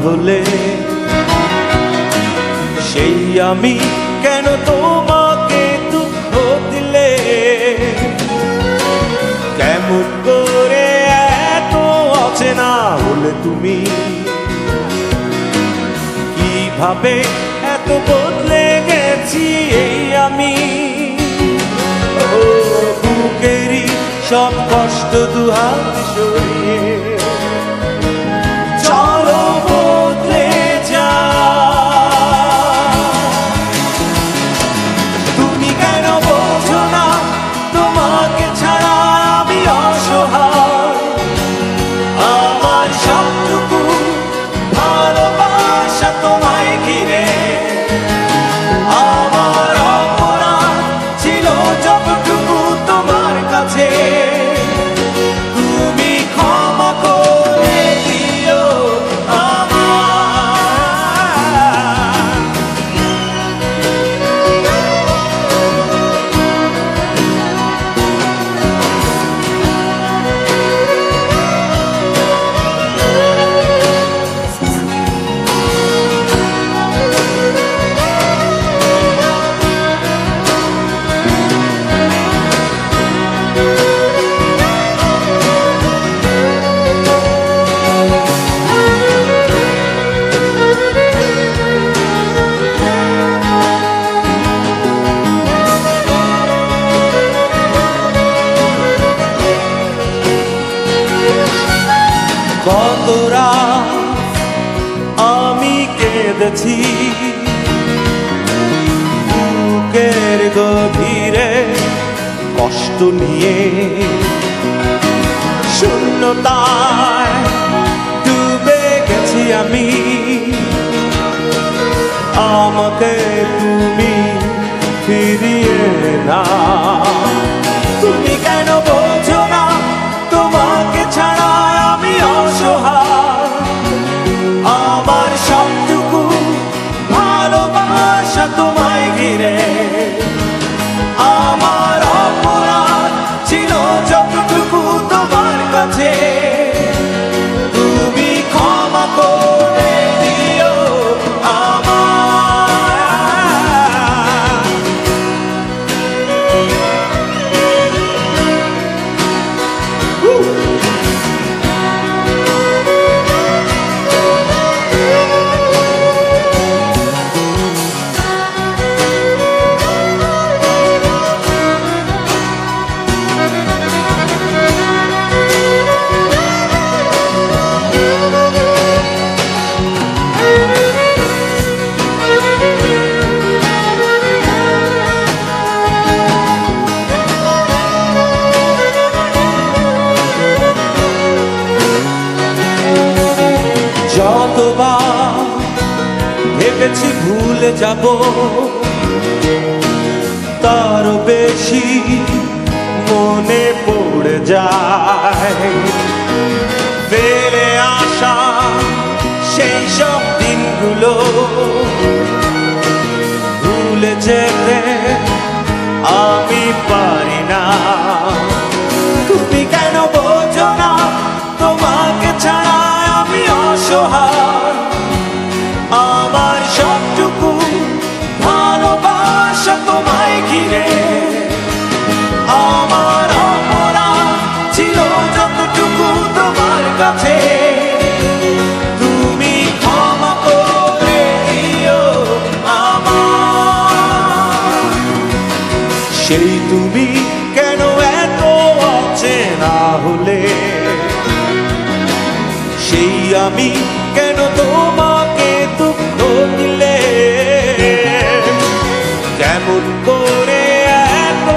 হলে সেই আমি কেন তোমাকে দুঃখ দিলে? কেমন করে এত অচেনা হলে তুমি? কিভাবে এত বদলে গেছি এই আমি? ও বুকেরই সব কষ্ট দুহাত সরিয়ে চলো বদলে যা। তুমি কেন বোঝো না তোমাকে ছাড়া আমি অসহায়? আমার সবটুকু ভালোবাসা তোমায় ঘিরে, আমার অপরাধ ছিল যতটুকু তোমার কাছে। তুমি ক্ষমা করে দিও কত রাত আমি কেঁদেছি বুকের গভীরে কষ্ট নিয়ে, শূন্যতায় ডুবে গেছি আমি। আমাকে তুমি ফিরিয়ে না। তুমি কেন বোঝো না তোমাকে ছাড়া আমি অসহায়? আমার সবটুকু ভালোবাসা তোমায় ঘিরে, আমার অপরাধ ছিল যতটুকু তোমার কাছে। তুমি ক্ষমা করে দিও যতবার ভেবেছি ভুলে যাব, তার বেশি মনে পড়ে যায়। ফেলে আসা সেই সব দিনগুলো ভুলে যেতে আমি পারি না। তুমি কেন বোঝো না তোমাকে ছাড়া আমি অসহায়? আমার সবটুকু ভালোবাসা তোমায় ঘিরে, আমার অপরাধ ছিল যতটুকু তোমার কাছে। তুমি ক্ষমা করে দিও আমার। সেই তুমি কেন এত অচেনা হলে? সেই আমি কেন তোমাকে দুঃখ দিলে? কেমন করে এত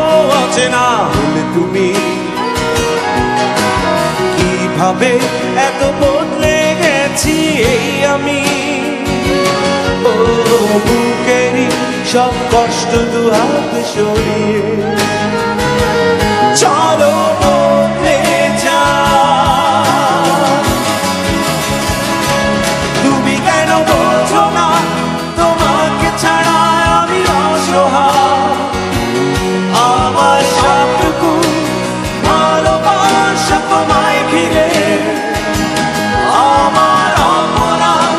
অচেনা হলে তুমি? কিভাবে এত বদলে গেছি এই আমি? ও বুকেরই সব কষ্ট দুহাত সরিয়ে চলো বদলে যা। তুমি কেন বোঝো না তোমাকে ছাড়া আমি অসহায়? আমার সবটুকু ভালোবাসা তোমায় ঘিরে, আমার অপরাধ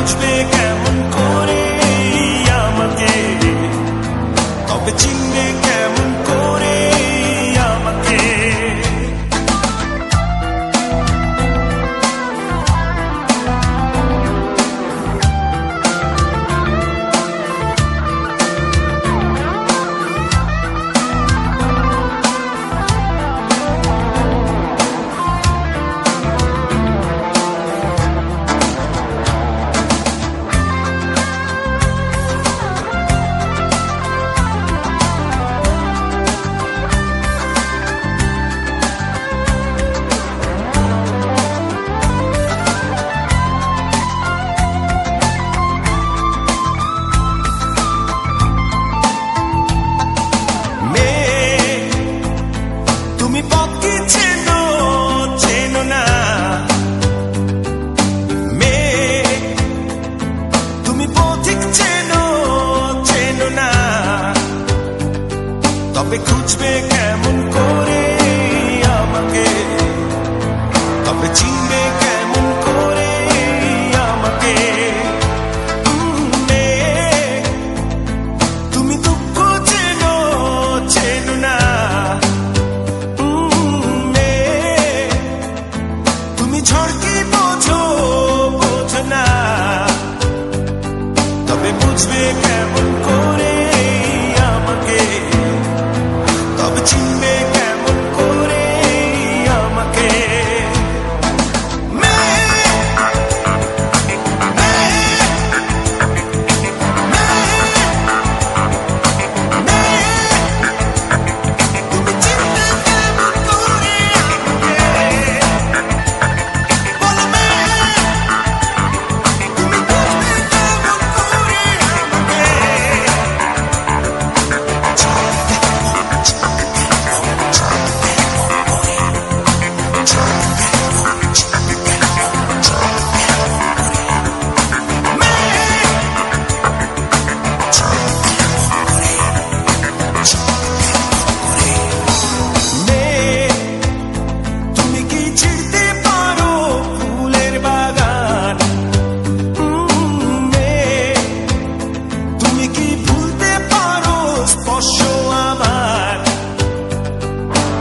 বুঝবে কেমন করে আমাকে, তবে চিনবে কেমন করে আমাকে। তবে খুঁজবে কেমন করে আমাকে, তবে চিনবে কেমন করে আমাকে। তুমি দুঃখ চেনো চেনো না, তুমি ঝড় কি বোঝো বোঝো না, তবে বুঝবে কেমন করে আমাকে, তবে চিনবে কেমন করে আমাকে।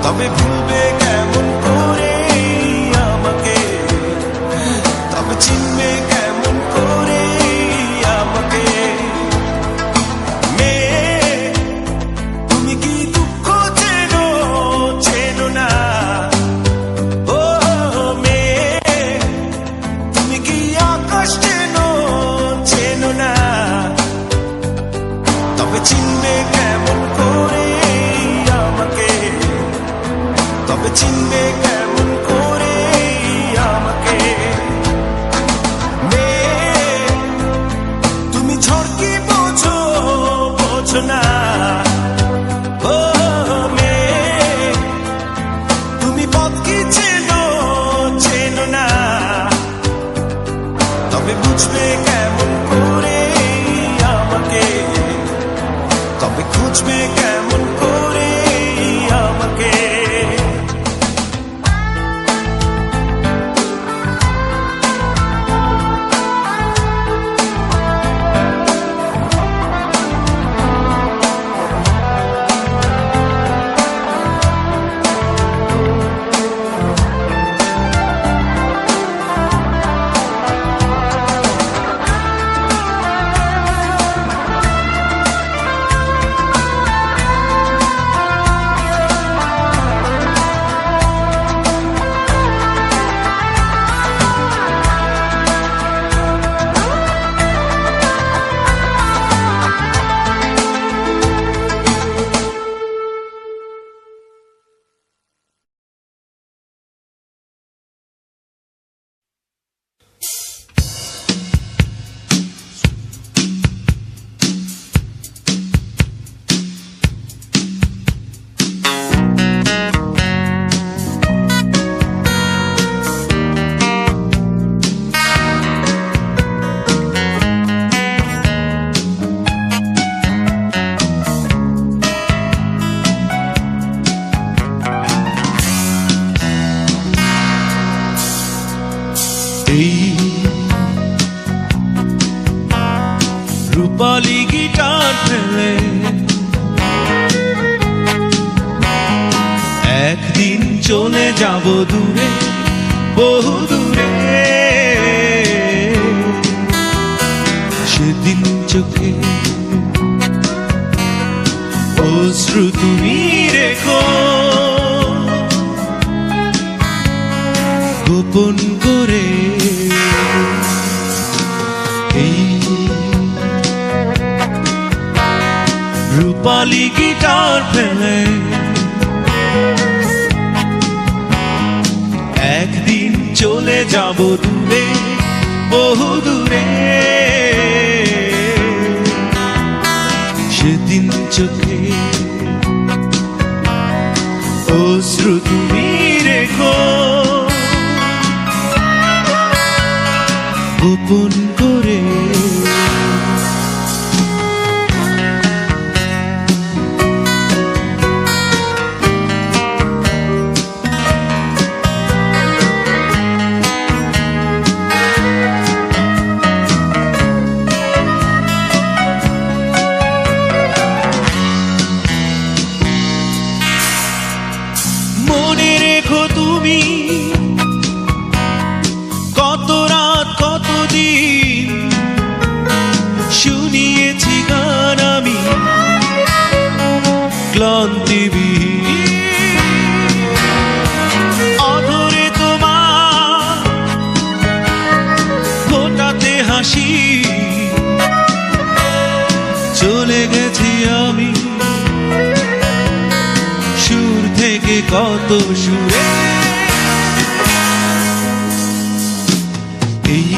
তবে ভুলবে কেমন করে আমাকে, তবে চিনবে কেমন করে আমাকে। তুমি কি দুঃখ চেনো চেনো না, ও তুমি কি আকাশ চেনো চেনো না, তবে চিনবে কেমন করে আমাকে, তবে চিনবে কেমন করে আমাকে। তুমি ঝড় কি বোঝো বোঝো না, ও তুমি পথ কি চেনো চেনো না, তবে বুঝবে কেমন করে আমাকে, তবে খুঁজবে কেমন করে আমাকে। রূপালী গিটার ফেলে একদিন চলে যাব দূরে, বহু দূরে। সেদিন চোখে অশ্রু তুমি রেখো গোপন করে। এই রূপালী গিটার ফেলে একদিন চলে যাব দূরে, বহু দূরে। সেদিন চোখে অশ্রু তুমি রেখো গোপন করে। মনে রেখো তুমি কত রাত কত দিন শুনিয়েছি গান আমি ক্লান্তিবিহীন। অধরে তোমার ফোটাতে হাসি চলে গেছি আমি সুর থেকে কত সুরে। এই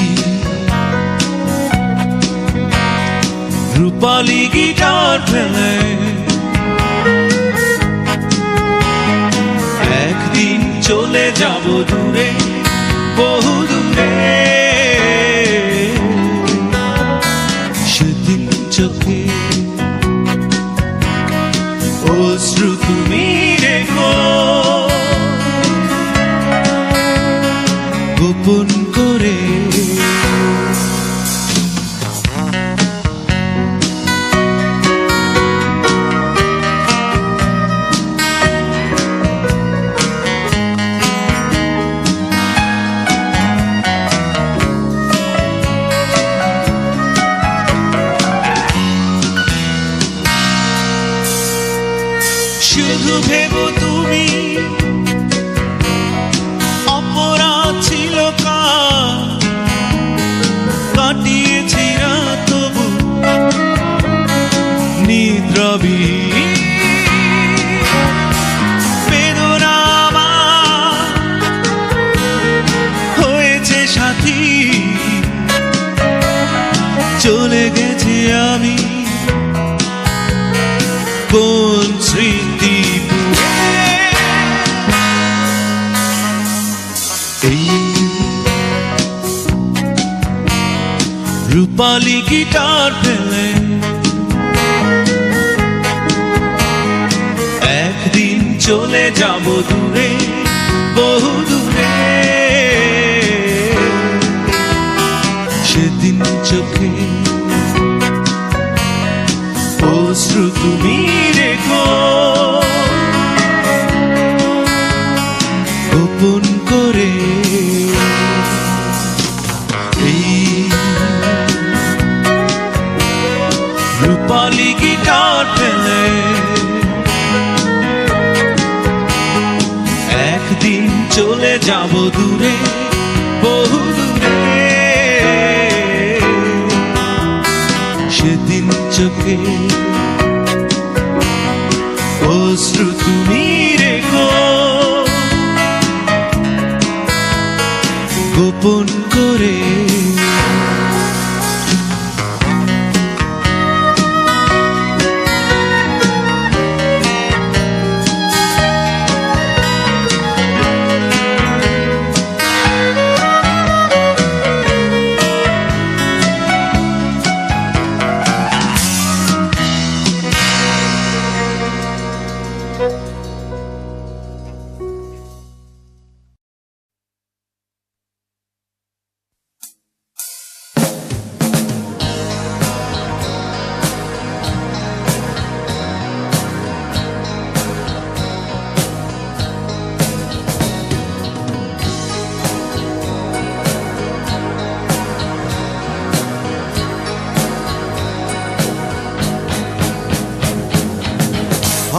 রূপালী গিটার ফেলে একদিন চলে যাব দূরে, বহু দূরে। সেদিন চোখে অশ্রু তুমি রেখো গোপন করে। শুধু ভেবো তুমি অপরাধ ছিল কার, কাটিয়েছি রাত তবু নিদ্রাবিহীন। বেদনা আমার হয়েছে সাথী, চলে গেছি আমি কোন স্মৃতি। এই রূপালী গিটার ফেলে একদিন চলে যাব দূরে, বহু দূরে। সেদিন চোখে অশ্রু তুমি রেখো গোপন করে। এই রূপালী গিটার ফেলে একদিন চলে যাব দূরে, বহু দূরে। সেদিন চোখে অশ্রু তুমি রেখো গোপন করে।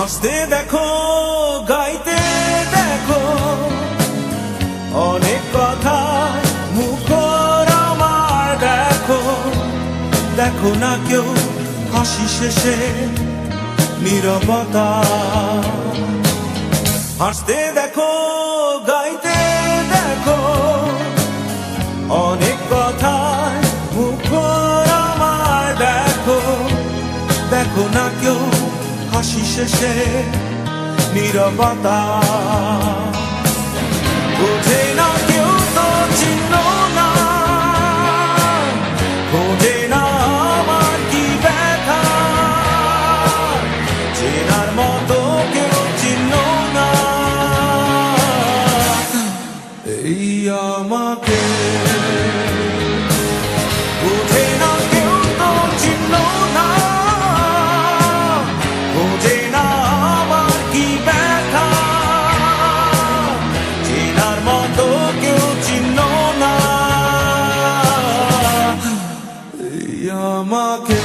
হাসতে দেখো, গাইতে দেখো, অনেক কথা মুখর আমার দেখো, দেখো না কেউ হাসি শেষে নীরবতা। হাসতে দেখো, গাইতে দেখো, অনেক কথা মুখর আমার দেখো, দেখো না কেউ হাসি শেষে নীরবতা। বোঝে না কেউ তো চিহ্ন না, বোঝে না আমার কি ব্যথা, চেনার মতো কেউ চিহ্ন না এই আমাকে। বোঝে না কেউ তো চিহ্ন না, বোঝে না আমার কি ব্যথা, চেনার মতো কেউ চিহ্ন না এই আমাকে।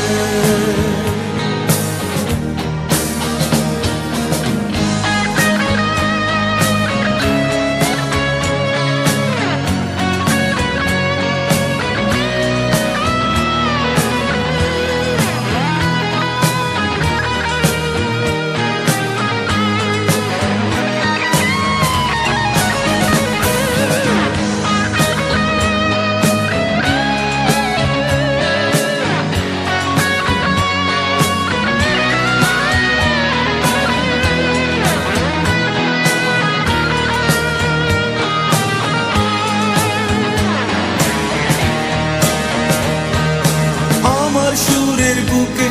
সুরের বুকে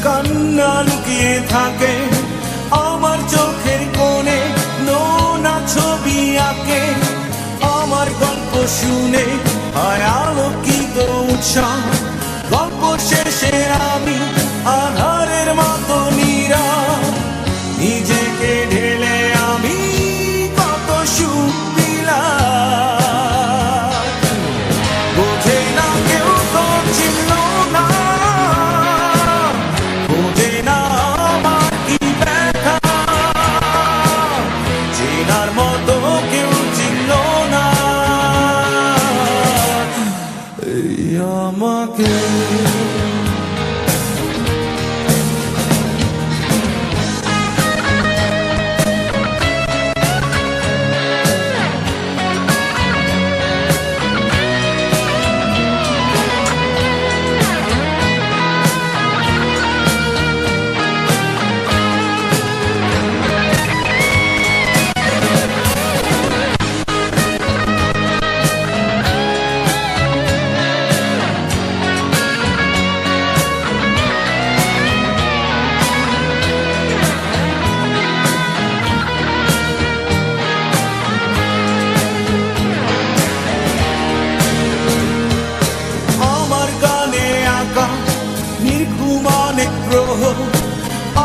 কান্না লুকিয়ে থাকে, আমার চোখের কোণে নোনা ছবি আঁকে, আমার গল্প শুনে হয় আলোকিত উৎসাহ, গল্প শেষে আমি আধারের মতো নীরব, নিজেকে ঢেলে আমি কত সুখ দিলাম। বোঝে না কেউ তো চিহ্ন না, বোঝে না আমার কি ব্যথা, চেনার মতো কেউ চিহ্ন না এই আমাকে।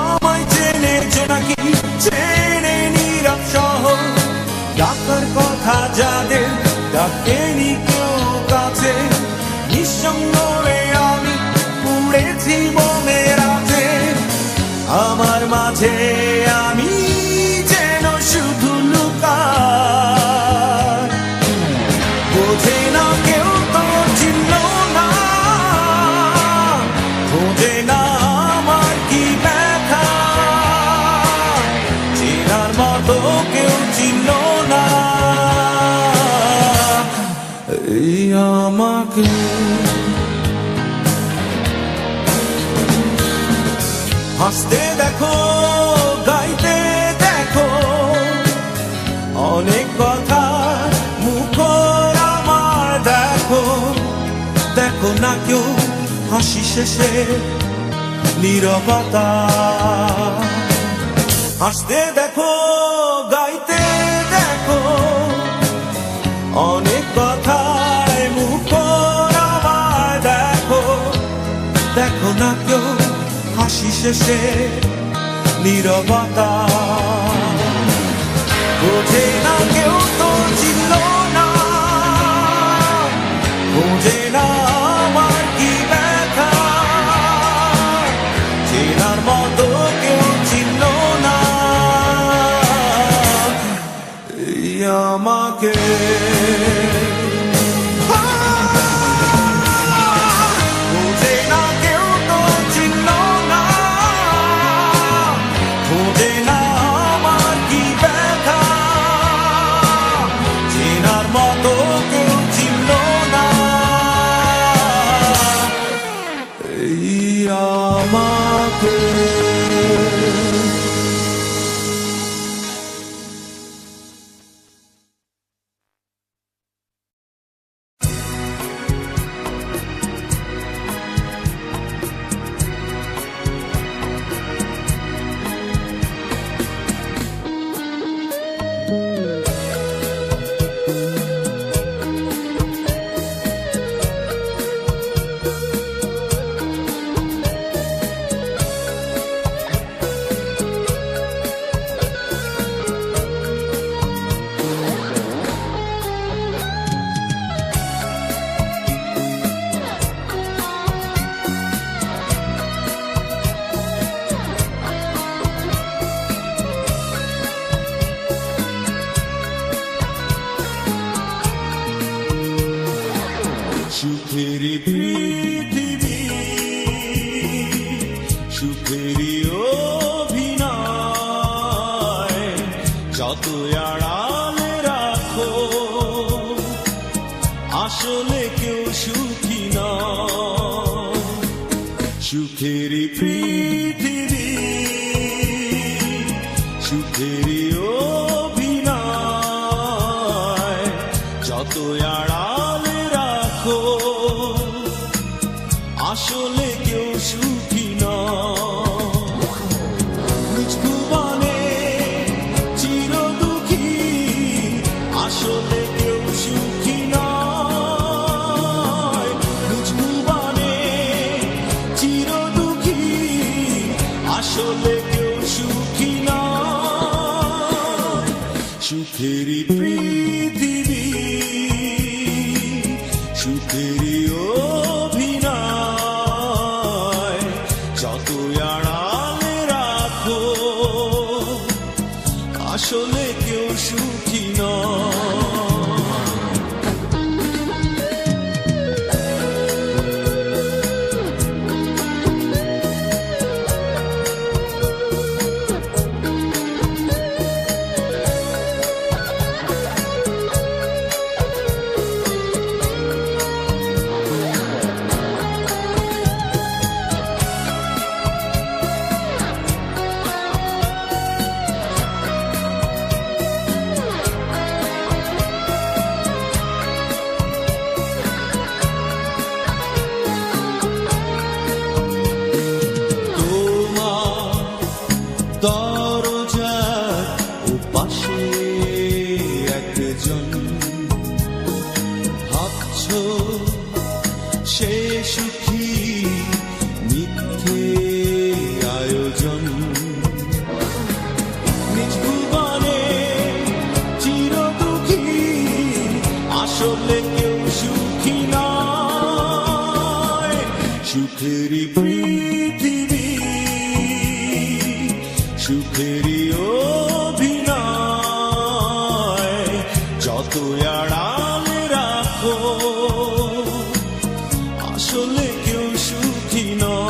আমায় চেনে জোনাকি, চেনে নীরব শহর, ডাকার কথা যাদের ডাকেনি কেউ কাছে, নিঃসঙ্গ হয়ে আমি উড়েছি মনের আছে, আমার মাঝে আমি যেন শুধু লুকাই। বোঝে না কেউ তো চিহ্ন না, বোঝে না আমার কি ব্যথা, চেনার মতো কেউ চিহ্ন না এই আমাকে। হাসতে দেখো, গাইতে দেখো, অনেক কথা মুখর আমার দেখো, দেখো না কেউ হাসি শেষে নীরবতা। হাসতে দেখো, গাইতে দেখো, অনেক কথায় মুখর আমার দেখো, দেখো না কেউ হাসি শেষে নীরবতা। বোঝে না কেউ তো চিহ্ন না, বোঝে না আমার কি ব্যথা, চেনার মতো কেউ চিহ্ন না আমাকে বোঝে না কেউ তো চিহ্ন না, বোঝে না আমার কি ব্যথা, চেনার মতো কেউ চিহ্ন না এই আমাকে। সুখেরই পৃথিবী, সুখেরই অভিনয়, যত আড়ালে রাখো আসলে কেউ সুখী নয়। সুখেরই পৃথিবী, সুখেরই অভিনয়, যত আড়ালে রাখো আসলে কেউ সুখী নয়। নিজ ভুবনে চির দুঃখী আসলে কেউ সুখী নয়। নিজ ভুবনে চির দুঃখী আসলে কেউ সুখী নয়। সুখেরই পৃথিবী, সুখেরই অভিনয়, যত আড়ালে রাখো আসলে কেউ সুখী নয়। দরজার ওপাশে একজন ভাবছো সে সুখী, মিথ্যে আয়োজন। নিজ ভুবনে চির দুঃখী আসলে কেউ সুখী নয়। সুখেরই পৃথিবী, সুখেরই অভিনয়, যত আড়ালে রাখো আসলে কেউ সুখী নয়।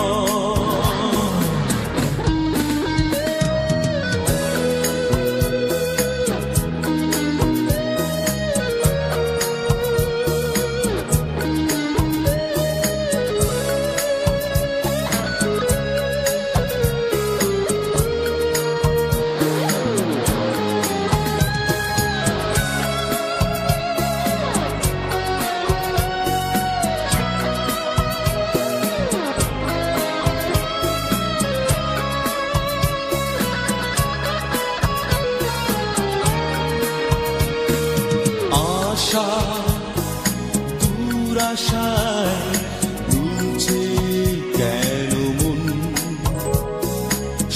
আশা দুরাশায় দুলছে কেন মন,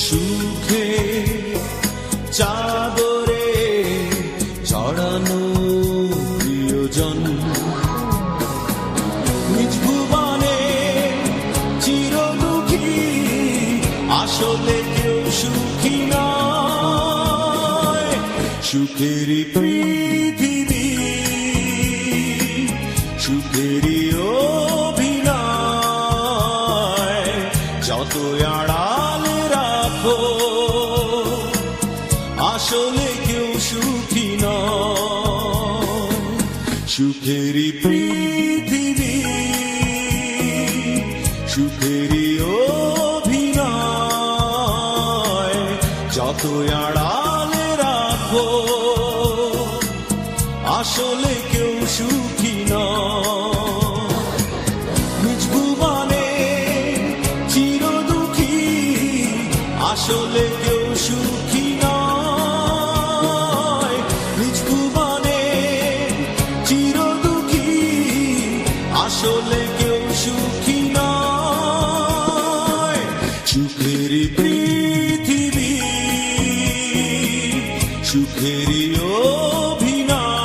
সুখে চাদরে চড়ানো প্রিয়জন। নিজ ভুবনে চির দুঃখী আসলে কেউ সুখী নয়। সুখেরই পৃথিবী, সুখেরই অভিনয়, যত আড়ালে রাখো আসলে কেউ সুখী নয়। সুখেরই পৃথিবী, সুখেরই অভিনয়, যত আড়ালে রাখো আসলে কেউ সুখী নয়। নিজ ভুবনে চির দুঃখী আসলে কেউ সুখী নয়। নিজ ভুবনে চির দুঃখী আসলে কেউ সুখী নয়। সুখেরই পৃথিবী, সুখেরই অভিনয়,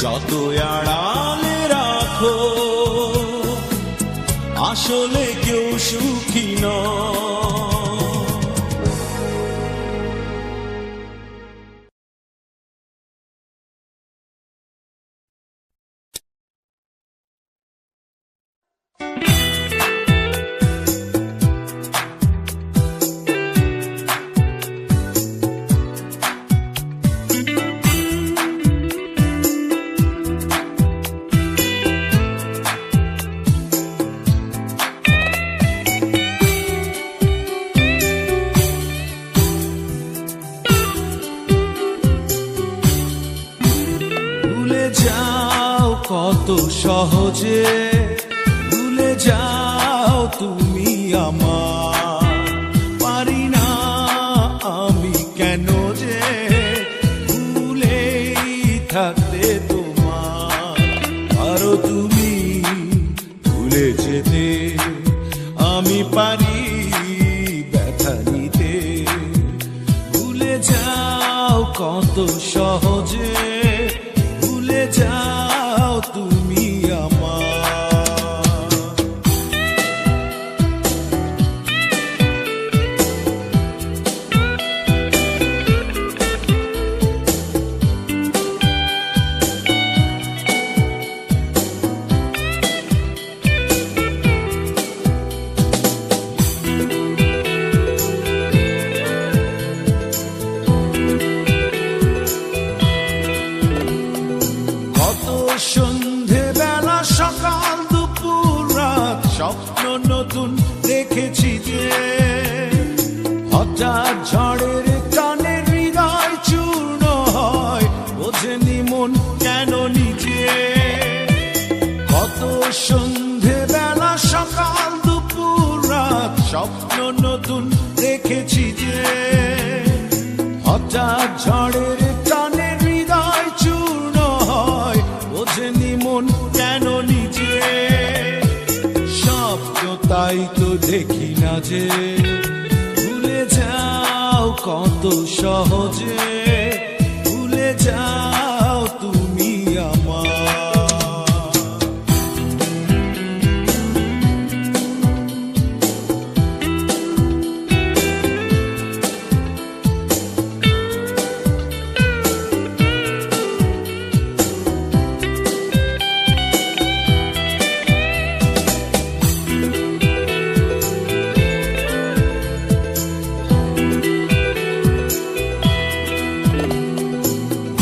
যত আড়ালে রাখো আসলে কেউ সুখী নয়। কত সহজে ভুলে যাও তুমি আমার, পারি না আমি কেন যে ভুলেই থাকতে তোমার। আরো তুমি ভুলে যেতে, আমি পারি ব্যথা নিতে। ভুলে যাও কত সহজে ভুলে যাও তুমি আমার। সন্ধে বেলা সকাল দুপুর রাত স্বপ্ন নতুন দেখেছি যে, হঠাৎ ঝড়ের টানে হৃদয় চূর্ণ হয়, বোঝেনি মন কেন নিজে। কত সন্ধে বেলা সকাল দুপুর রাত স্বপ্ন নতুন দেখেছি যে, হঠাৎ ঝড়ের টানে হৃদয় চূর্ণ হয়, বোঝেনি মন কেন নিজে। স্বপ্ন তাই তো দেখি না যে, ভুলে যাও কত সহজে ভুলে যাও তুমি আমার।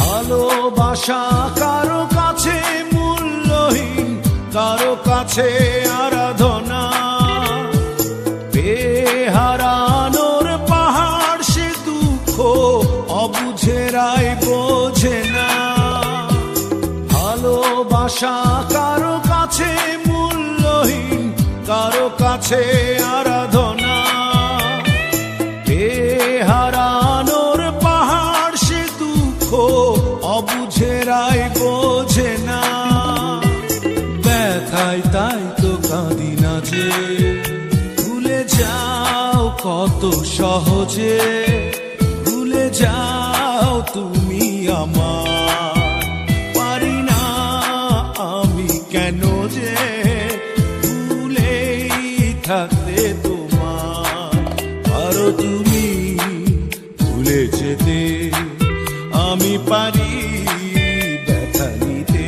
ভালোবাসা কারো কাছে মূল্যহীন, কারো কাছে আরাধনা। বেহারানোর পাহাড় সে দুঃখ অবুঝেরাই বোঝে না। ভালোবাসা কারো কাছে মূল্যহীন, কারো কাছে আরাধনা। বেহারানোর পাহাড় সে দুঃখ অবুঝেরাই বোঝে না। ব্যথায় তাই তো কাঁদি না যে, ভুলে যাও কত সহজে ভুলে যাও তুমি আমার। পারি না আমি কেন যে ভুলেই থাকতে তোমার। আরো তুমি ভুলে যেতে আমি পারি ব্যথা নিতে।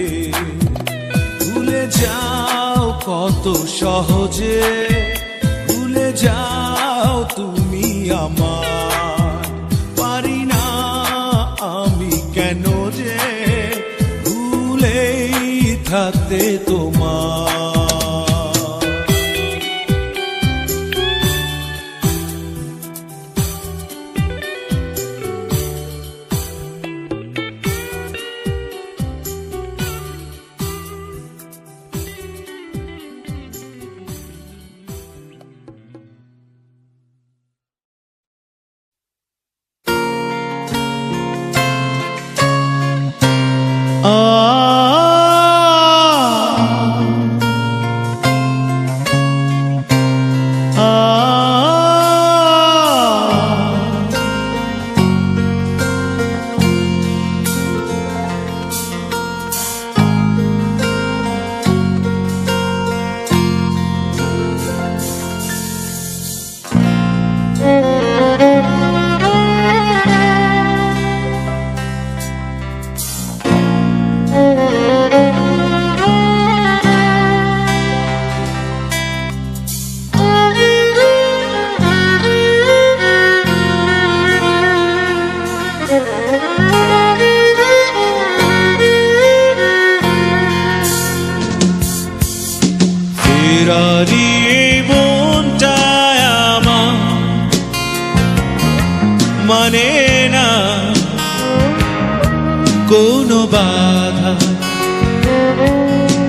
ভুলে যাও কত সহজে, ভুলে যাও তুমি আমার। পারি না আমি কেন যে ভুলেই থাকতে তোমার। ফেরারি মনটায় আমার মানে না কোনো বাধা,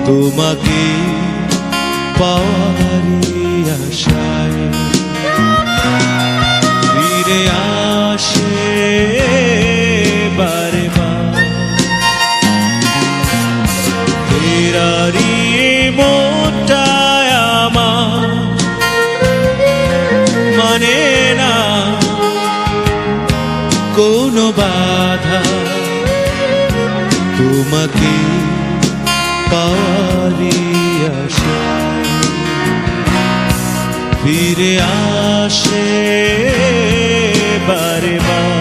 তোমাকে পাওয়ারই আশায় ফিরে আসে বারে বার। ফেরারি মনটায় আমার মানে না কোনো বাধা, তোমাকে পাওয়ারই আশায় ফিরে আসে বারে বার।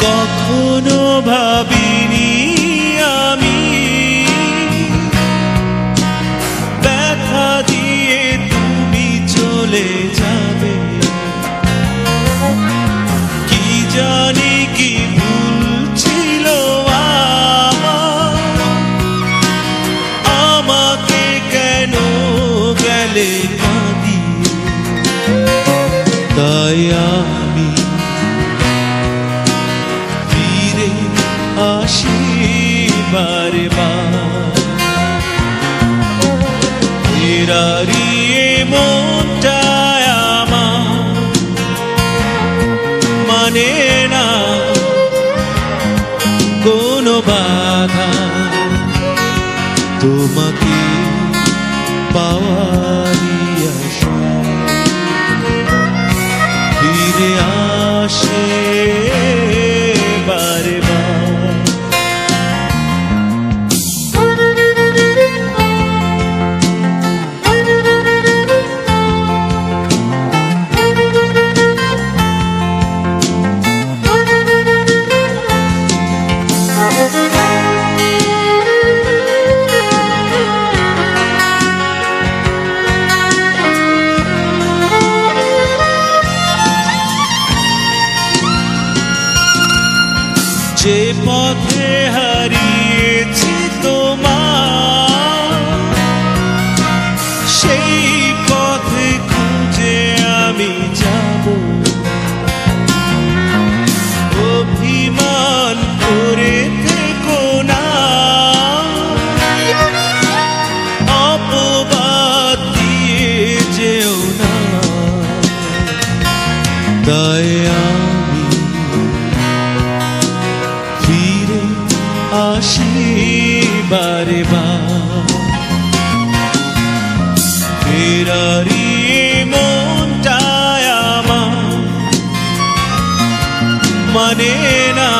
কখনো ভাবিনি আমি ব্যথা দিয়ে তুমি চলে যাবে, কি জানি কি ভুল ছিল আমাকে কেন গেলে কাঁদিয়ে। তাই আমি আসি বারে বার। ফেরারি মনটায় আমার মানে না কোনো বাধা, তোমাকে পাওয়ারই আশায় ফিরে আসে বারে বার। যে পথে হারিয়েছি তোমার, সেই পথে খুঁজে আমি যাব। অভিমান করে থেকো না, অপবাদ দিয়ে যেও না। তাই আমি মানে না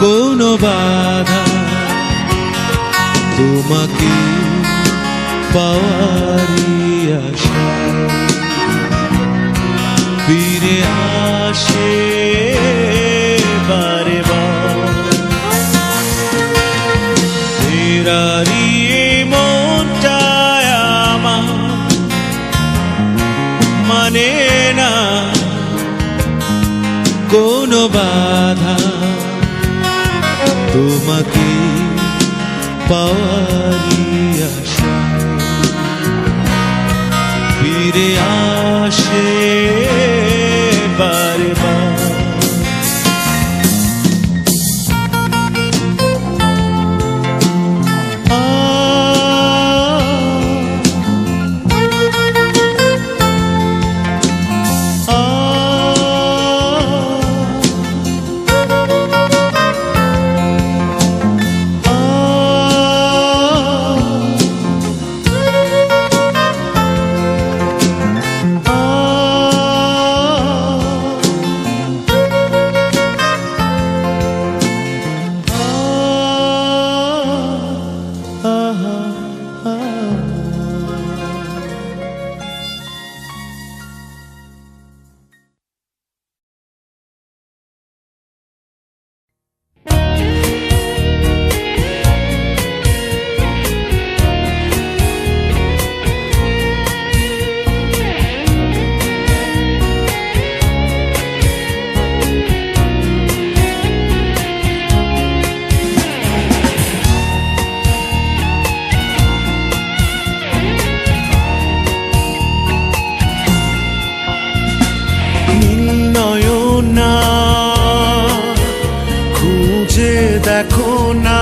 কোনো বাধা তোমাকে পাওয়ারই আশায় ফিরে আসে বারে বার ফেরারি মনটায় আমার মানে না কোনো বাধা তোমাকে পাওয়ারই আশায় ফিরে আসে বারে বার দেখো না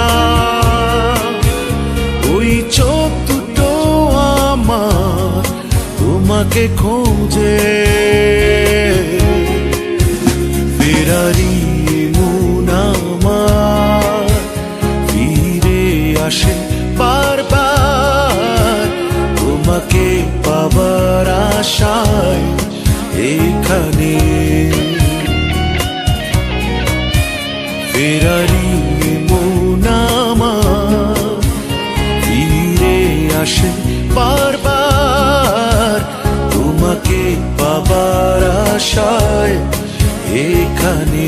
ওই চোখ দুটো আমার তোমাকে খোঁজে ফেরারি মন আমার ফিরে আসে বারবার তোমাকে পাবার আশায় এখানে ফেরারি মন আমার ফিরে আসে বারবার তোমাকে পাবার আশায় এখানে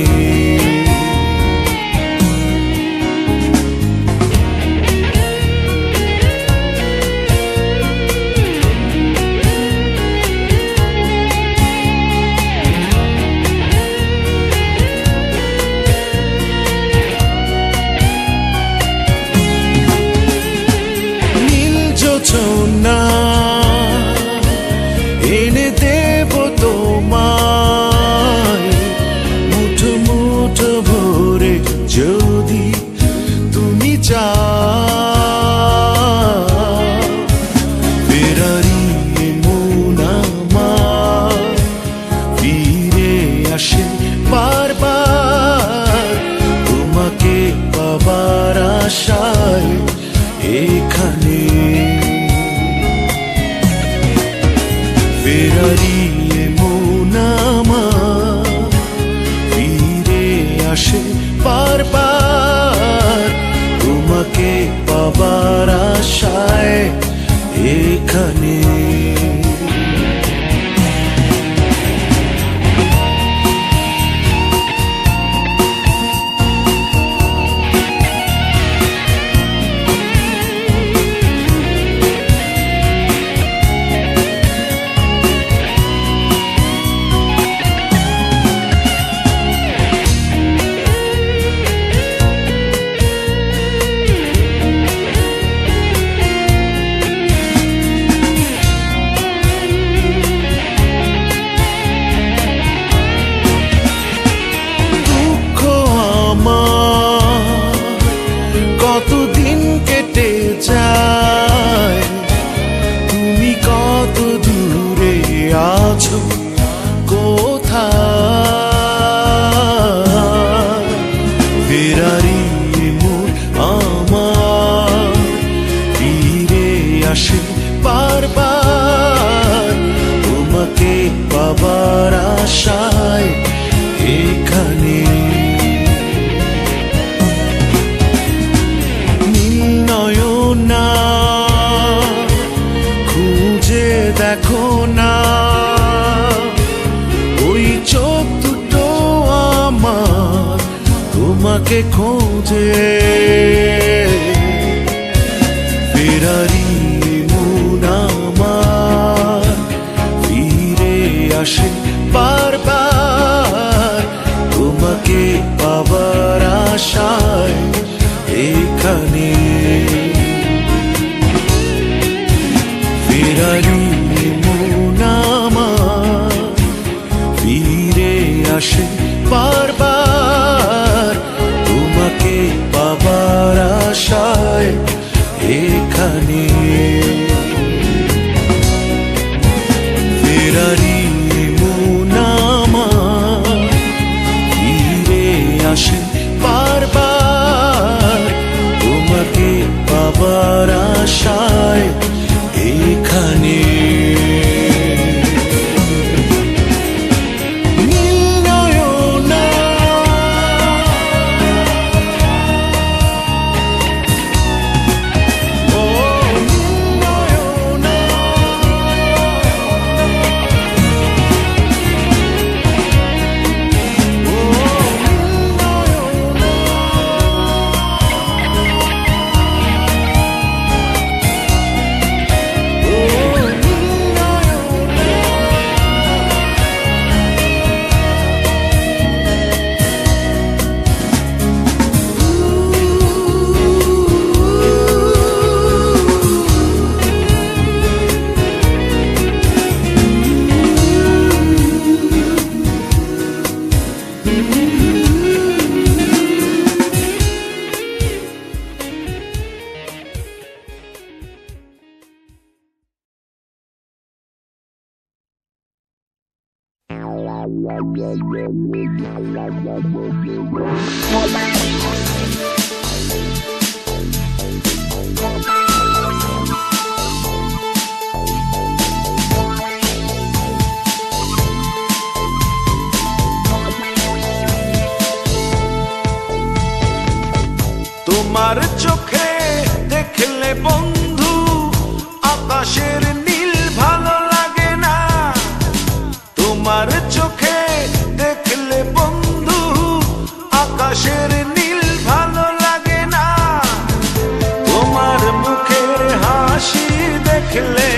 না এনে দেব তোমায় মুঠো মুঠো ভরে যদি তুমি চাও ফেরারি মন আমার ফিরে আসে বারবার তোমাকে পাবার আশায় এখানে ফেরারি মন আমার ফিরে আসে বারবার তোমাকে পাবার আশায় এখানে না, ওই চোখ দুটো আমার তোমাকে খোঁজে। ফেরারি মন আমার ফিরে আসে বারবার, তোমাকে পাবার আশায় এখানে। ফেরারি মন আমার ফিরে আসে বারবার, তোমাকে পাবার আশায় এখানে। ফেরারি মন আমার ফিরে আসে বারবার, তোমাকে পাবার আশায় এখানে। তোমার চোখে দেখলে বন্ধু আকাশের নীল ভালো লাগে না, তোমার চোখে দেখলে বন্ধু আকাশের নীল ভালো লাগে না, তোমার মুখের হাসি দেখলে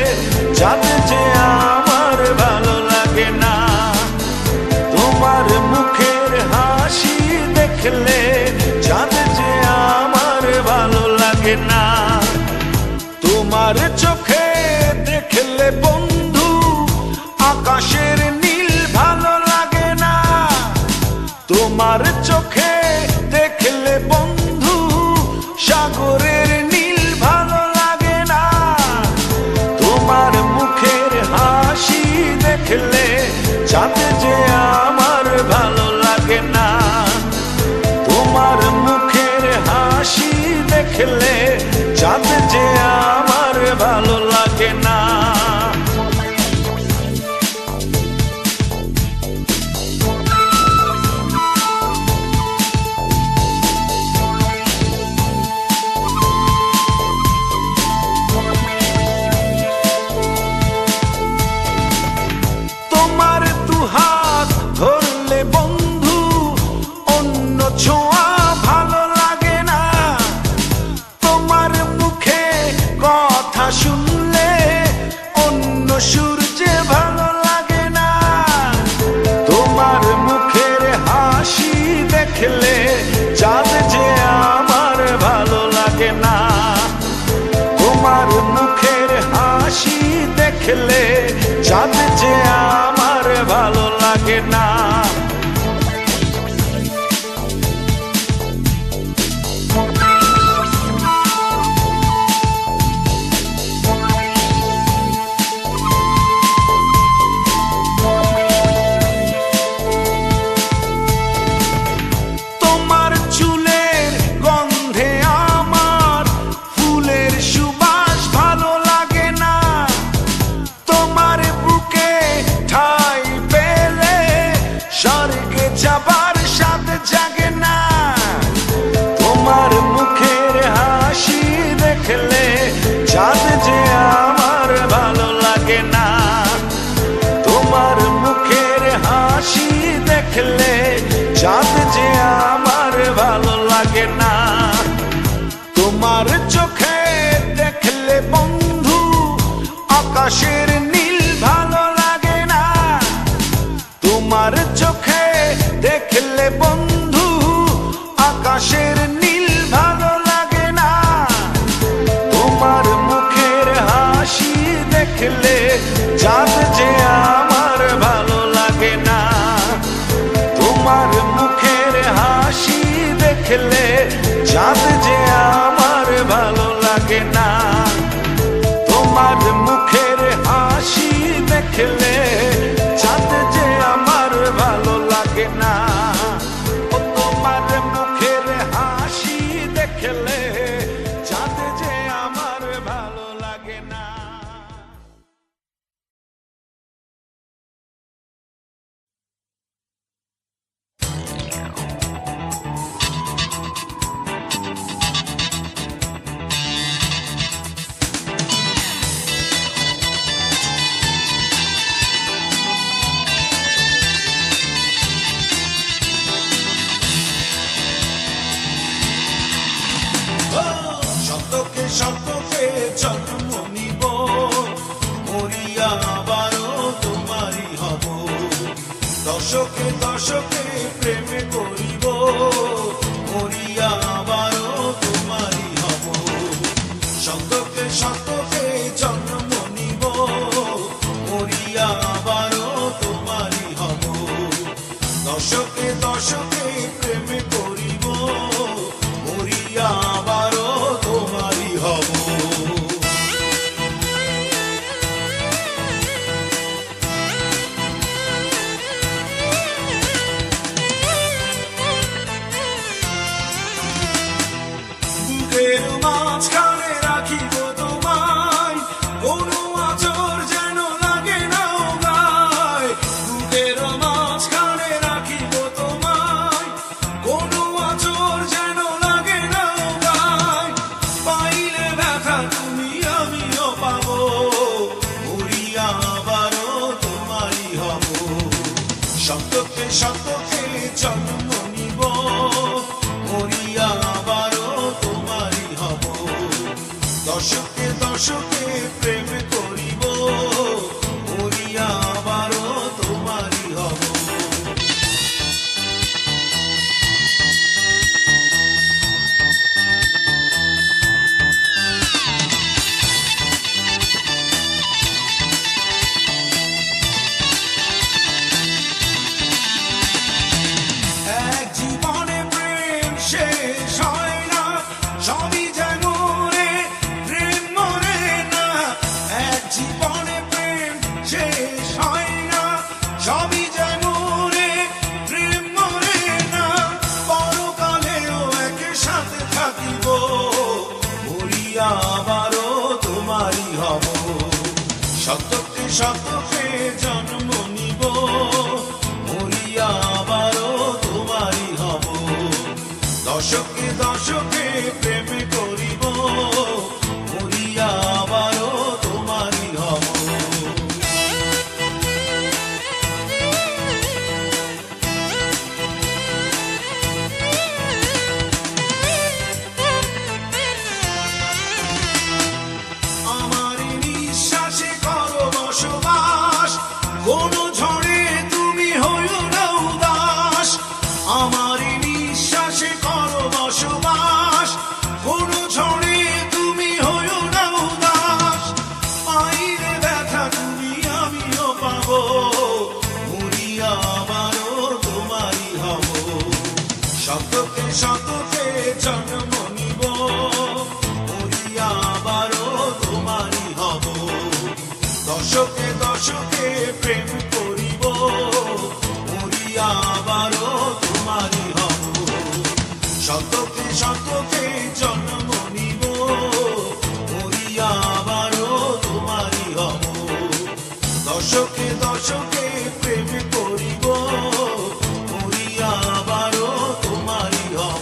চাঁদ যে আমার ভালো লাগে না, তোমার মুখের হাসি দেখলে চাঁদ যে আমার ভালো লাগে না। তোমার চোখে দেখলে বন্ধু আকাশের নীল ভালো লাগে না, তোমার চোখে দেখলে বন্ধু সাগরের নীল ভালো লাগে না, তোমার মুখের হাসি দেখলে চাঁদ যে আমার ভালো লাগে না, তোমার মুখের হাসি দেখলে চাঁদ যে আমার ভালো লাগে না। তোমার দুহাত ধরলে বন্ধু অন্য ছোঁয়া ভালো লাগে না, তোমার মুখে কথা শুনলে অন্য সূর্যে ভালো লাগে না, তোমার মুখের হাসি দেখলে চাঁদ যে আমার ভালো লাগে না, তোমার মুখের হাসি দেখলে চাঁদ যে আমার ভালো লাগে না। তোমার চুলের গন্ধে আমার ফুলের সুবাস ভালো লাগে না, তোমার বুকে আকাশের নীল ভালো লাগে না তোমার চোখে দেখলে বন্ধু আকাশের নীল ভালো লাগে না তোমার মুখের হাসি দেখলে চাঁদ যে আমার ভালো লাগে না তোমার মুখের হাসি দেখলে চাঁদ যে আমার ভালো লাগে না তোমার মুখের হাসি দেখলে চাঁদ যে আমার ভালো লাগে না ও তোমার মুখের হাসি দেখলে চাঁদ যে আমার ভালো লাগে না শতকে শতকে জন্ম নিব মরিয়া আবারও তোমারই হব দশকে দশকে প্রেমে করিব মরিয়া আবারও তোমারই হব শতকে শতকে জন্ম নিব মরিয়া আবারও তোমারই হব দশকে দশকে প্রেমে করিব মরিয়া আবারও তোমারই হব বুকের মাঝখানে রাখিব তোমায় কোনো আঁচড় যেন লাগে না গায় বুকের মাঝখানে রাখিব তোমায় কোনো আঁচড় যেন লাগে না গায় পাইলে ব্যথা তুমি আমিও পাবো মরিয়া আবারও তোমারই হব শতকে শতকে জন্ম নিব মরিয়া আবারও তোমারই হব দশকে দশকে প্রেম করিব মরিয়া আবারও তোমারই হব এক জীবনে প্রেম শেষ হয় না সবই যেন রে প্রেম মরে না এক জীবনে প্রেম শেষ হয় না সবই যেন রে প্রেম মরে না পরকালেও একসাথে থাকিব মরিয়া আবারও তোমারই হব শতকে শতকে জন্ম নিব মরিয়া আবারও তোমারই হব দশকে দশকে প্রেম করিব মরিয়া আবারও তোমারই হব আমার নিঃশ্বাসে করো বসবাস কোনো ঝড়ে তুমি হইও না উদাস আমার নিঃশ্বাসে করো বসবাস কোনো ঝড়ে তুমি হইও না উদাস পাইলে ব্যথা তুমি আমিও পাবো মরিয়া আবারও তোমারই হব শতকে শতকে জন্ম নিব মরিয়া আবারও তোমারই হব দশকে দশকে প্রেম করিব মরিয়া আবারও তোমারই হব শতকে শতকে জন্ম নিব মরিয়া আবারও তোমারই হব দশকে দশকে প্রেম করিব মরিয়া আবারও তোমারই হব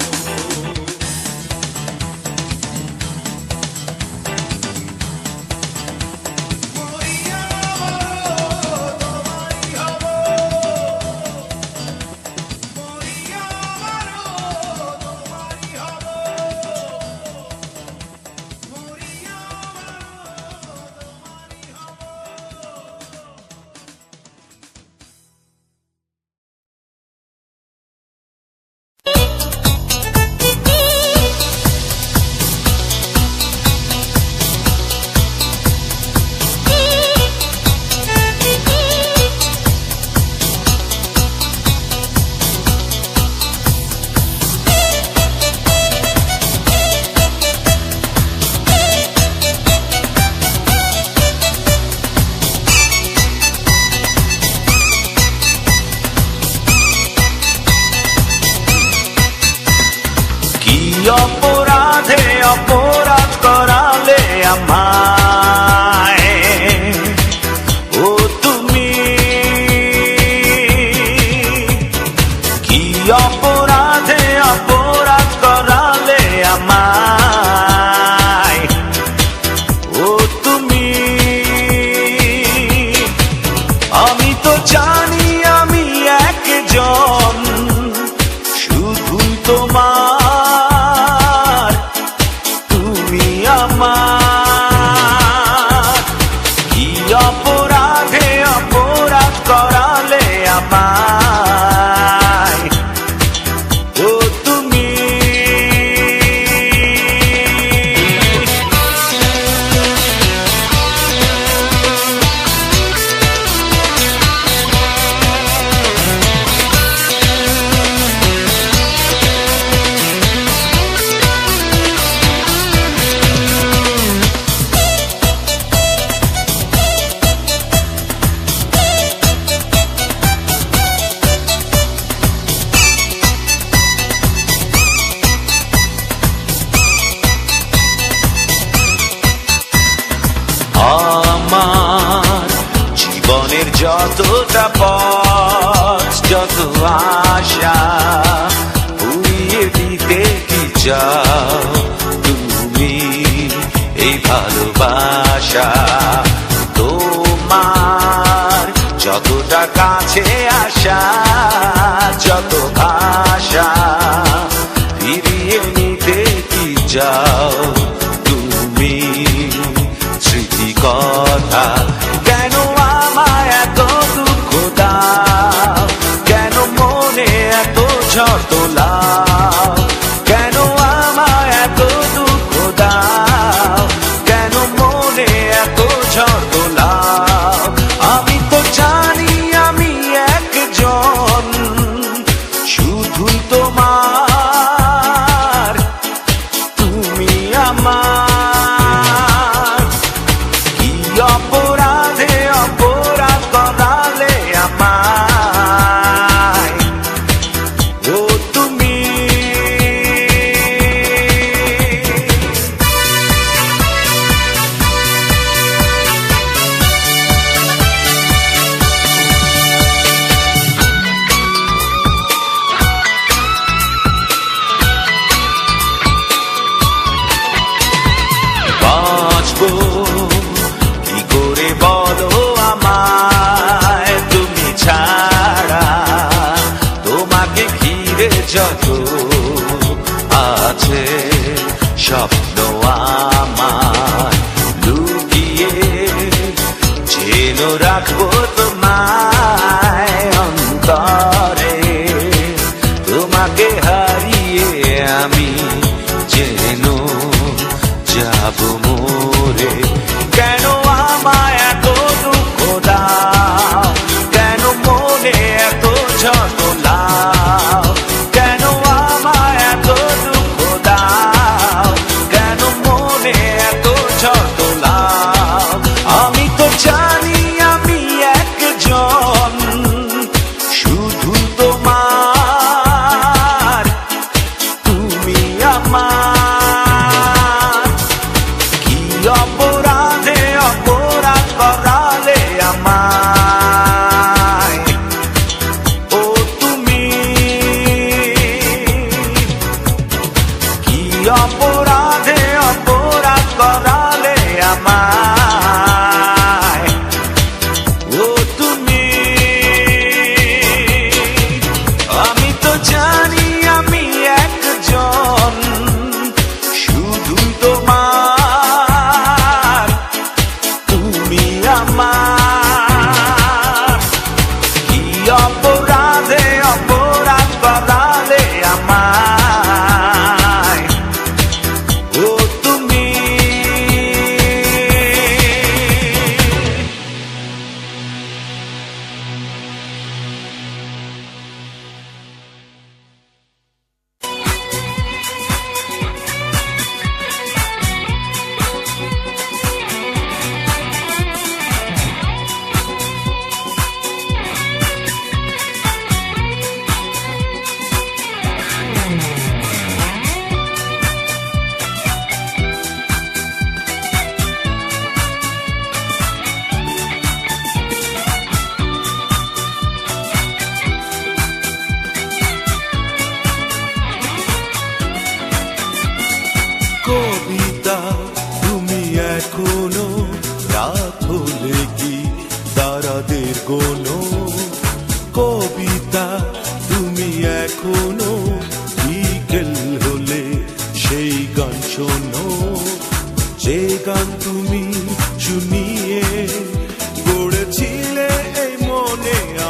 তো জানি আমি একজন, শুধুই তোমার, তুমি আমার। কি অপরাধে অপরাধ করালে আমায়, ও তুমি। আমার জীবনের যতটা পথ, যত আশা উড়িয়ে দিতে কি চাও তুমি এই ভালোবাসা? তোমার যতটা কাছে আসা, যত ভাষা ফিরিয়ে নিতে কি চাও তুমি স্মৃতি কথা? কেন আমায় এত দুঃখ দাও, কেন মনে এত ঝড় তোলাও? কেন আমায় এত দুঃখ দাও, কেন মনে এত ঝড় তোলাও? আমি তো জানি আমি একজন, শুধুই তোমার, তুমি আমার। কি অপরাধে অপরাধ করালে আমায়, ও তুমি। বাঁচবো কি করে বলো আমায় তুমি ছাড়া? তোমাকে ঘিরে যত আছে স্বপ্ন আমার, লুকিয়ে যেন রাখবো তোমায় অন্তরে। তোমাকে হারিয়ে আমি যেন যাব মোরে। কেন আমায় এত দুঃখ দাও, কেন মনে এত ঝড় তোলাও? কেন আমায় এত দুঃখ দাও,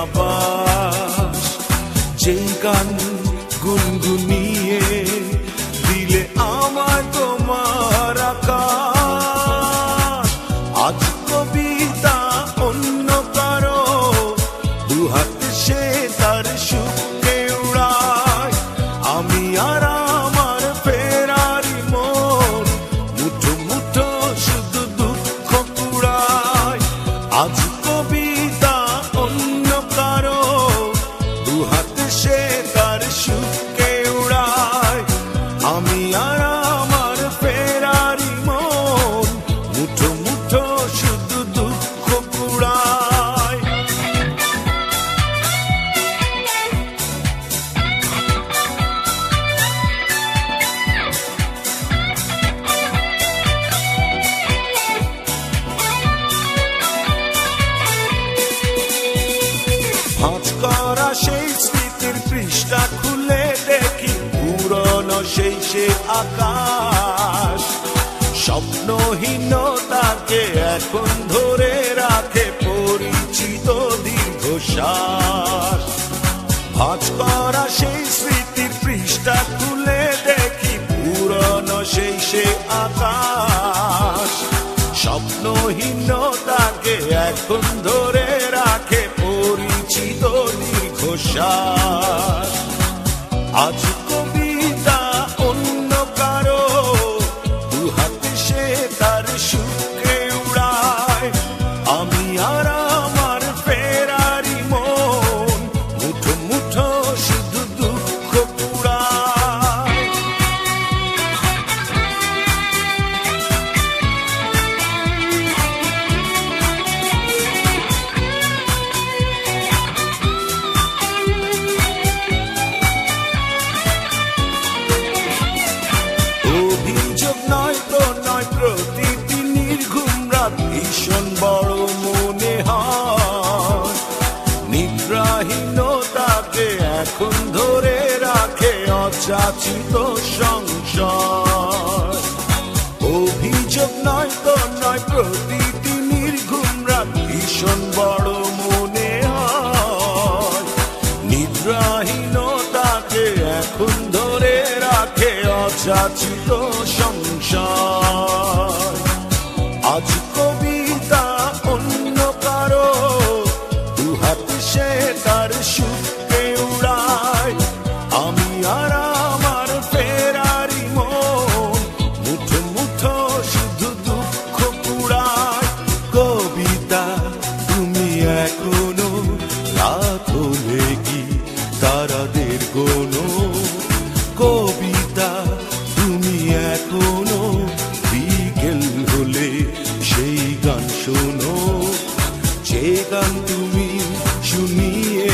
আবাস। যেই গান গুনগুনিয়ে দিলে আমায় তোমার আকাশ। আজ কবিতা অন্য কারো দুহাত সে তার সুখে উড়ায়। আমি আর আমার ফেরারি মন মুঠো মুঠো শুধু দুঃখ কুড়ায়। আজ কবিতা অন্য কারো দুহাত সে তার সুখে উড়ায়। আমি আর আমার ফেরারি মন মুঠো মুঠো শুধু দুঃখ কুড়ায়। ভাঁজ করা সেই স্মৃতির পৃষ্ঠা খুলে দেখি পুরনো সেই সে আকাশ। স্বপ্নহীনতাকে এখন ধরে রাখে পরিচিত দীর্ঘশ্বাস। ভাঁজ করা সেই স্মৃতির পৃষ্ঠা খুলে দেখি পুরনো সেই সে আকাশ। স্বপ্নহীনতাকে এখন ধরে রাখে পরিচিত দীর্ঘশ্বাস। আজ কবিতা অন্য কারো দুহাত সে তার সুখে উড়ায়। আমি আর আমার ফেরারি মন মুঠো মুঠো শুধু দুঃখ কুড়ায়। অভিযোগ নয় তো নয়, প্রতিটি নির্ঘুম রাত ভীষণ বড় মনে হয়। নিদ্রাহীনতাকে এখন ধরে রাখে অযাচিত সংশয়। অভিযোগ নয় তো নয়, প্রতিটি নির্ঘুম রাত ভীষণ বড় মনে হয়। নিদ্রাহীনতাকে এখন ধরে রাখে অযাচিত সংশয়। আজ কবিতা অন্য কারো দুহাত সে তার সুখে উড়ায়। আমি আর আমার ফেরারি মন মুঠো মুঠো শুধু দুঃখ কুড়ায়। কবিতা তুমি এখনো রাত হলে কি তারাদের গোনো। কবিতা তুমি এখনো বিকেল হলে সেই গান শোনো। যে গান তুমি শুনিয়ে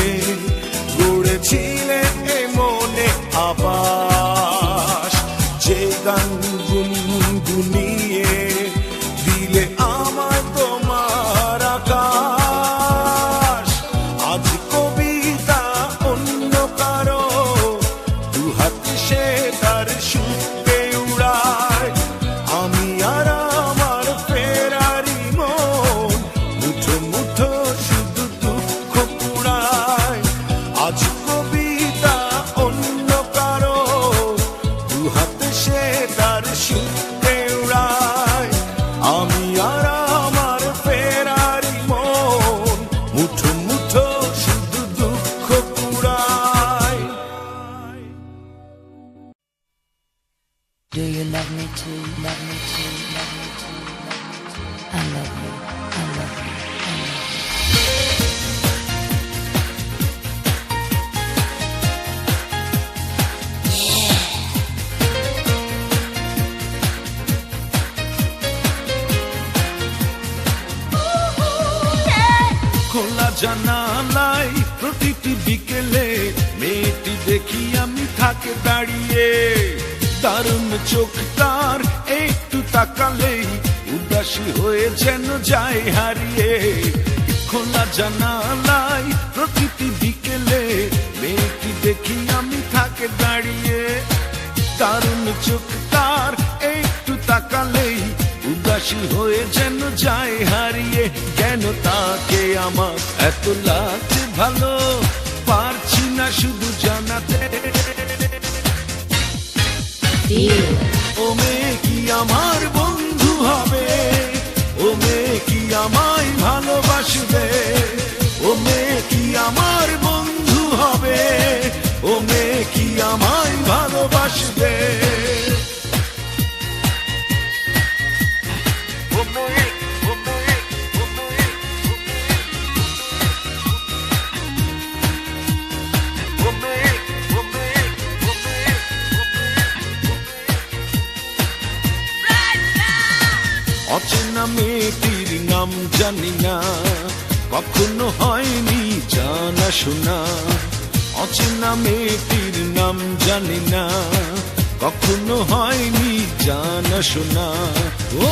গড়েছিলে এ মনে আবাস। যে গান গুনগুনিয়ে দিলে আমায় তোমার আকাশ। আজ কবিতা অন্য কারো দুহাত সে তার সুখে উড়ায়। আমি আর আমার ফেরারি মন মুঠো মুঠো শুধু দুঃখ কুড়ায়। আজ কবিতা অন্য কারো দুহাত সে তার সুখে উড়ায়। আমি আর আমার ফেরারি মন মুঠো মুঠো শুধু দুঃখ কুড়ায়। Do you love me too? Love me too? Love me too? Love me too? I love you. I love you. I love you. খোলা জানালায় প্রতিটি বিকেলে মেয়েটি দেখি আমি থাকে দাঁড়িয়ে। দারুণ চোখ তার একটু তাকালেই উদাসী হয়ে যেন যায় হারিয়ে। খোলা জানালায় প্রতিটি বিকেলে মেয়েটি দেখি আমি থাকে দাঁড়িয়ে। দারুণ চোখ তার একটু তাকালেই উদাসী হয়ে যেন যায় হারিয়ে। কেন তাকে আমার এত লাগছে ভালো পারছি না শুধু জানাতে। ও মেয়ে কি আমার বন্ধু হবে, ও মেয়ে কি আমায় ভালোবাসবে, ও মেয়ে কি আমার বন্ধু হবে, ও মেয়ে কি আমায় ভালোবাসবে। ও মেয়ে, ও মেয়ে, ও মেয়ে, ও মেয়ে, ও মেয়ে, ও মেয়ে, ও মেয়ে। অচেনা মেয়েটির নাম জানি না, কখনো হয়নি জানা শোনা। অচেনা মেয়েটির নাম জানি না, কখনো হয়নি জানা শোনা।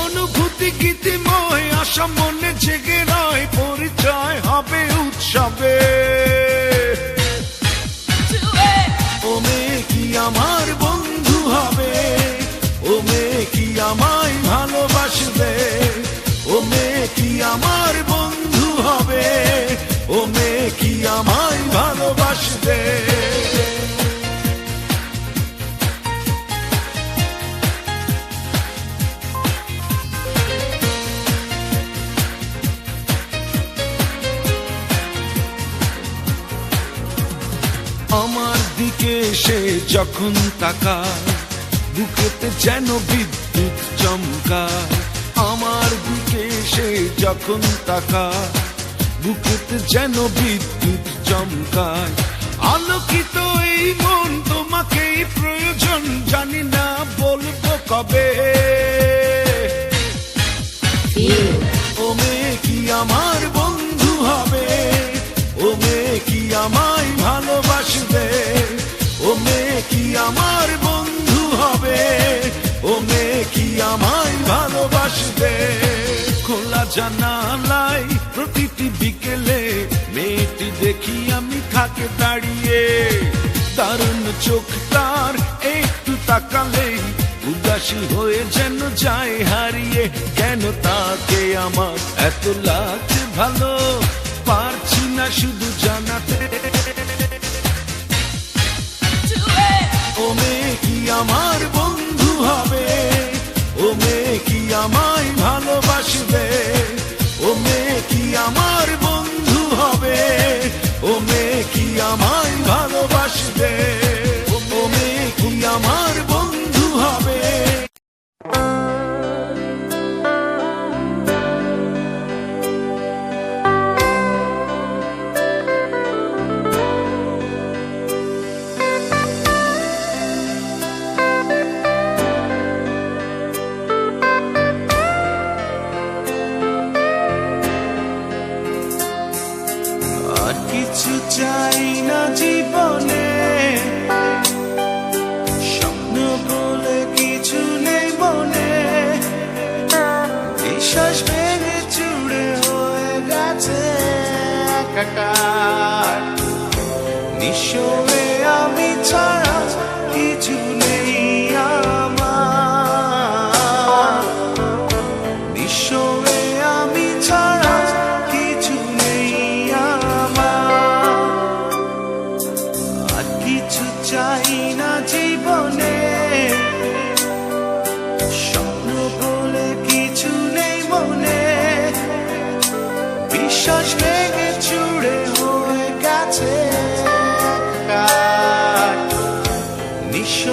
অনুভূতি গীতিময় আশা মনে জেগে রয়, পরিচয় হবে উৎসবে। ও মেয়ে কি আমার বন্ধু হবে, ও মেয়ে কি আমায় ভালোবাসবে, ও মেয়ে কি আমার বন্ধু হবে, ও মেয়ে কি আমায় ভালোবাসবে। আমার দিকে সে যখন তাকায়, বুকেতে যেন বিদ্যুৎ চমকায়। আমার দিকে সে যখন তাকায়, বুকেতে যেন বিদ্যুৎ চমকায়। আলোকিত এই মন তোমাকেই প্রয়োজন, জানি না বলবো কবে। ও মেয়ে কি আমার বন্ধু হবে, ও মেয়ে কি আমায় ভালোবাসবে, ও মেয়ে কি আমার বন্ধু হবে, ও মেয়ে কি আমায় ভালোবাসবে। খোলা জানালায় প্রতিটি বিকেলে মেয়েটি দেখি আমি থাকে দাঁড়িয়ে। দারুণ চোখ তার, একটু তাকালেই উদাসী হয়ে যেন যায় হারিয়ে। কেন তাকে আমার এত লাগছে ভালো, পারছি না শুধু জানাতে। ও মেয়ে কি আমার বন্ধু হবে, ও মেয়ে কি আমায় ভালোবাসবে, ও মেয়ে কি আমার বন্ধু হবে, ও মেয়ে কি আমায় ভালোবাসবে, ও মেয়ে কি আমার বন্ধু হবে। আর কিছু চাই না জীবনে, স্বপ্ন বলে কিছু নেই মনে। বিশ্বাস ভেঙে চুড়ে হয়ে গেছে একাকার। নিঃস্ব হয়ে আমি ছাড়া কিছু নেই আমার। নিঃস্ব হয়ে আমি ছাড়া কিছু নেই আমার। আর কিছু চাই না জীবনে, স্বপ্ন বলে কিছু নেই মনে। বিশ্বাস ভেঙে চুড়ে হয়ে গেছে একাকার। নিঃস্ব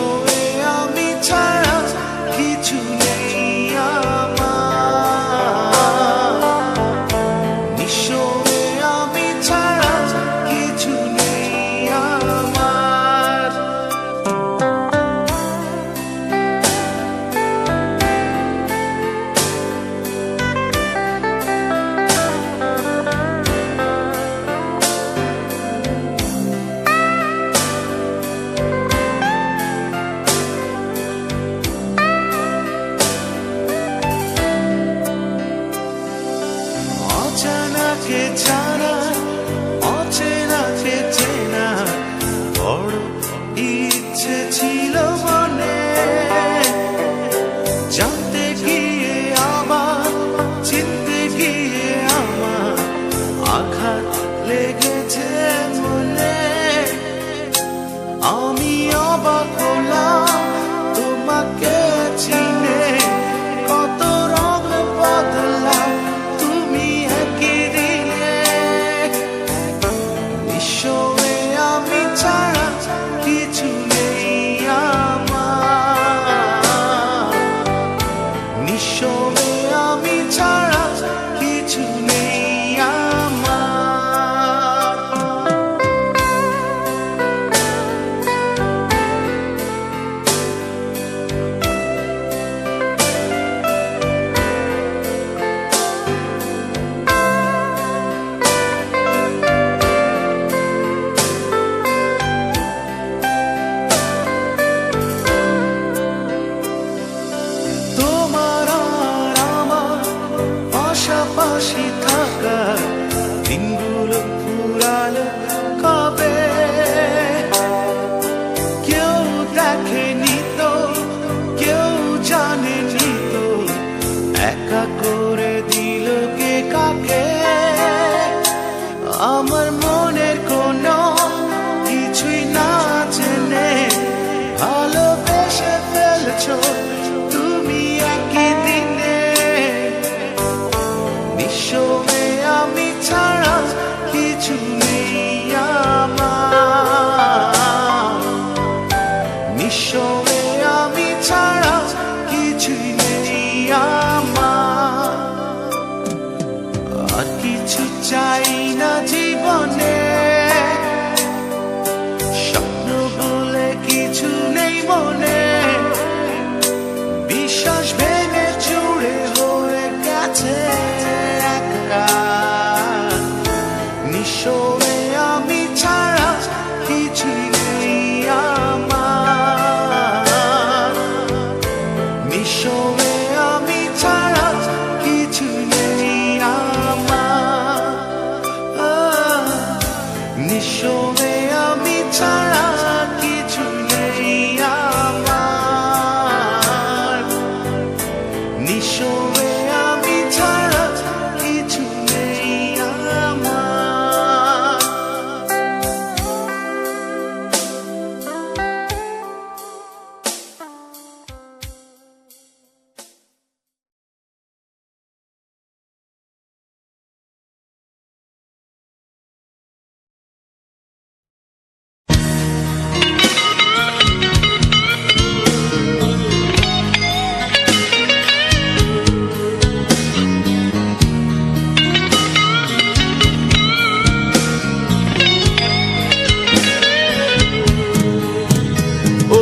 নিঃস্বে আমি ছাড়া কিছু নেই আমার, নিঃস্বে আমি ছাড়া কিছু নেই আমার।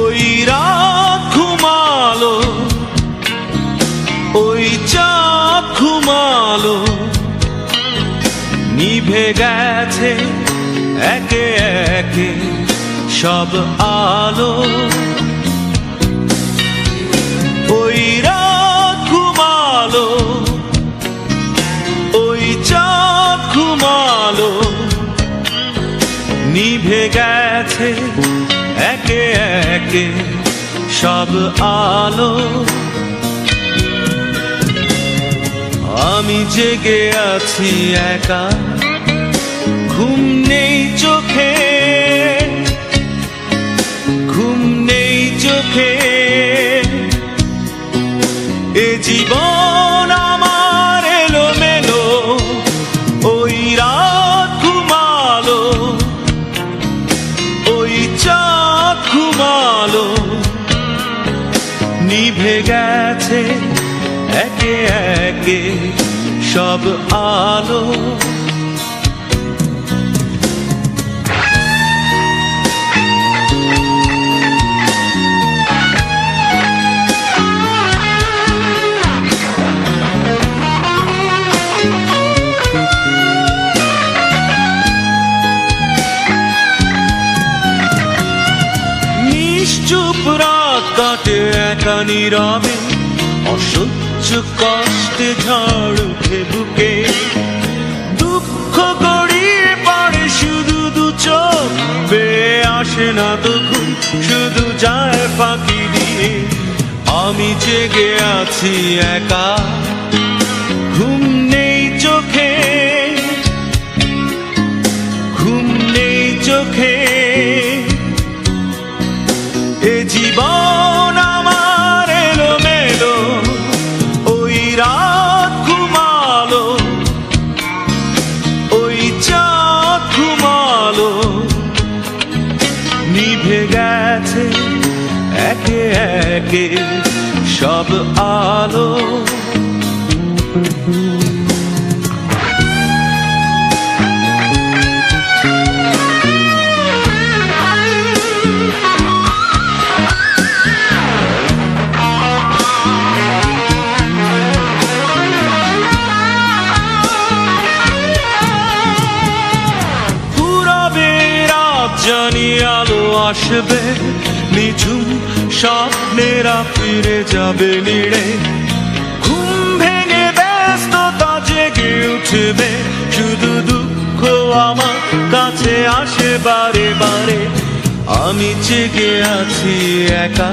ওই রাত ঘুমালো, ওই চাঁদ ঘুমালো, নিভে গেছে একে একে সব আলো। ওই রাত ঘুমালো, ওই চাঁদ ঘুমালো, নিভে গেছে একে একে সব আলো। আমি জেগে আছি একা, ঘুম নেই চোখে, ঘুম নেই চোখে। এ জীবন আমার এলোমেলো, ওই রাত ঘুমালো, ওই চাঁদ ঘুমালো, নিভে গেছে একে একে সব আলো। নিশ্চুপ রাত কাটে একা নীরবে, অসহ্য কষ্টে ঝড় উঠে বুকে। দুঃখ গড়িয়ে পড়ে শুধু দু চোখ, বেয়ে আসে না তো ঘুম, শুধু যায় ফাঁকি দিয়ে। আমি জেগে আছি একা, ঘুম নেই চোখে, ঘুম নেই চোখে। এ জীবন আমার এলোমেলো, ওই রাত ঘুমালো, ওই চাঁদ ঘুমালো, নিভে গেছে একে একে সব আলো। জানি আলো আসবে, নিঝুম স্বপ্নেরা ফিরে যাবে নিড়ে। ঘুম ভেঙে ব্যস্ততা জেগে উঠবে, শুধু দুঃখ আমার কাছে আসে বারে বারে। আমি জেগে আছি একা,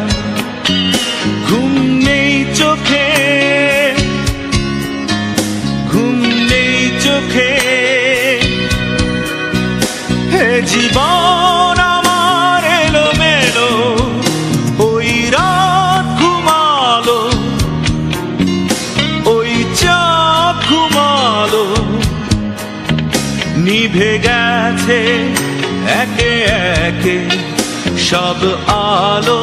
ঘুম নেই চোখে, ঘুম নেই চোখে। হে জীবন আমার এলোমেলো, ওই রাত ঘুমালো, ওই চাঁদ ঘুমালো, নিভে গেছে একে একে সব আলো।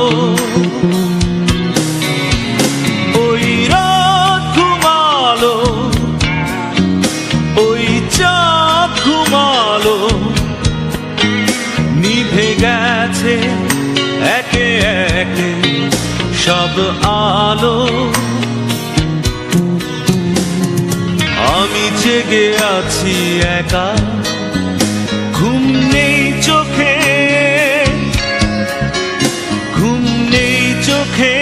ওই রাত ঘুমালো, ওই চাঁদ ঘুমালো, নিভে গেছে একে একে সব আলো। আমি জেগে আছি একা, ঘুম নেই চোখে, ঘুম নেই চোখে।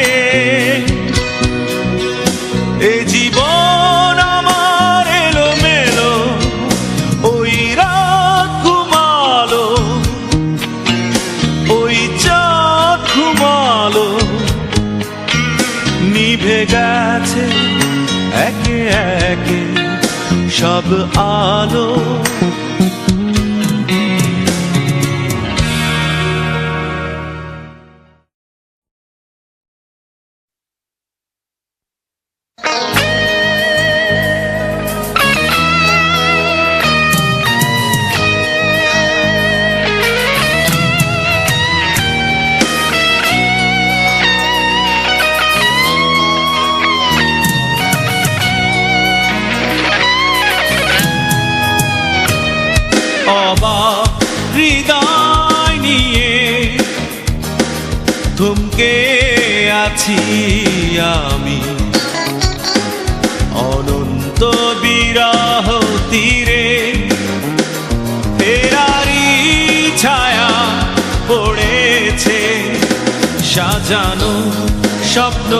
এ জীবন আমার এলোমেলো, ওই রাত ঘুমালো, আলো। অবাক হৃদয় নিয়ে থমকে আছি আমি, অনন্ত বিরহ তীরে ফেরারি ছায়া পড়েছে সাজানো স্বপ্ন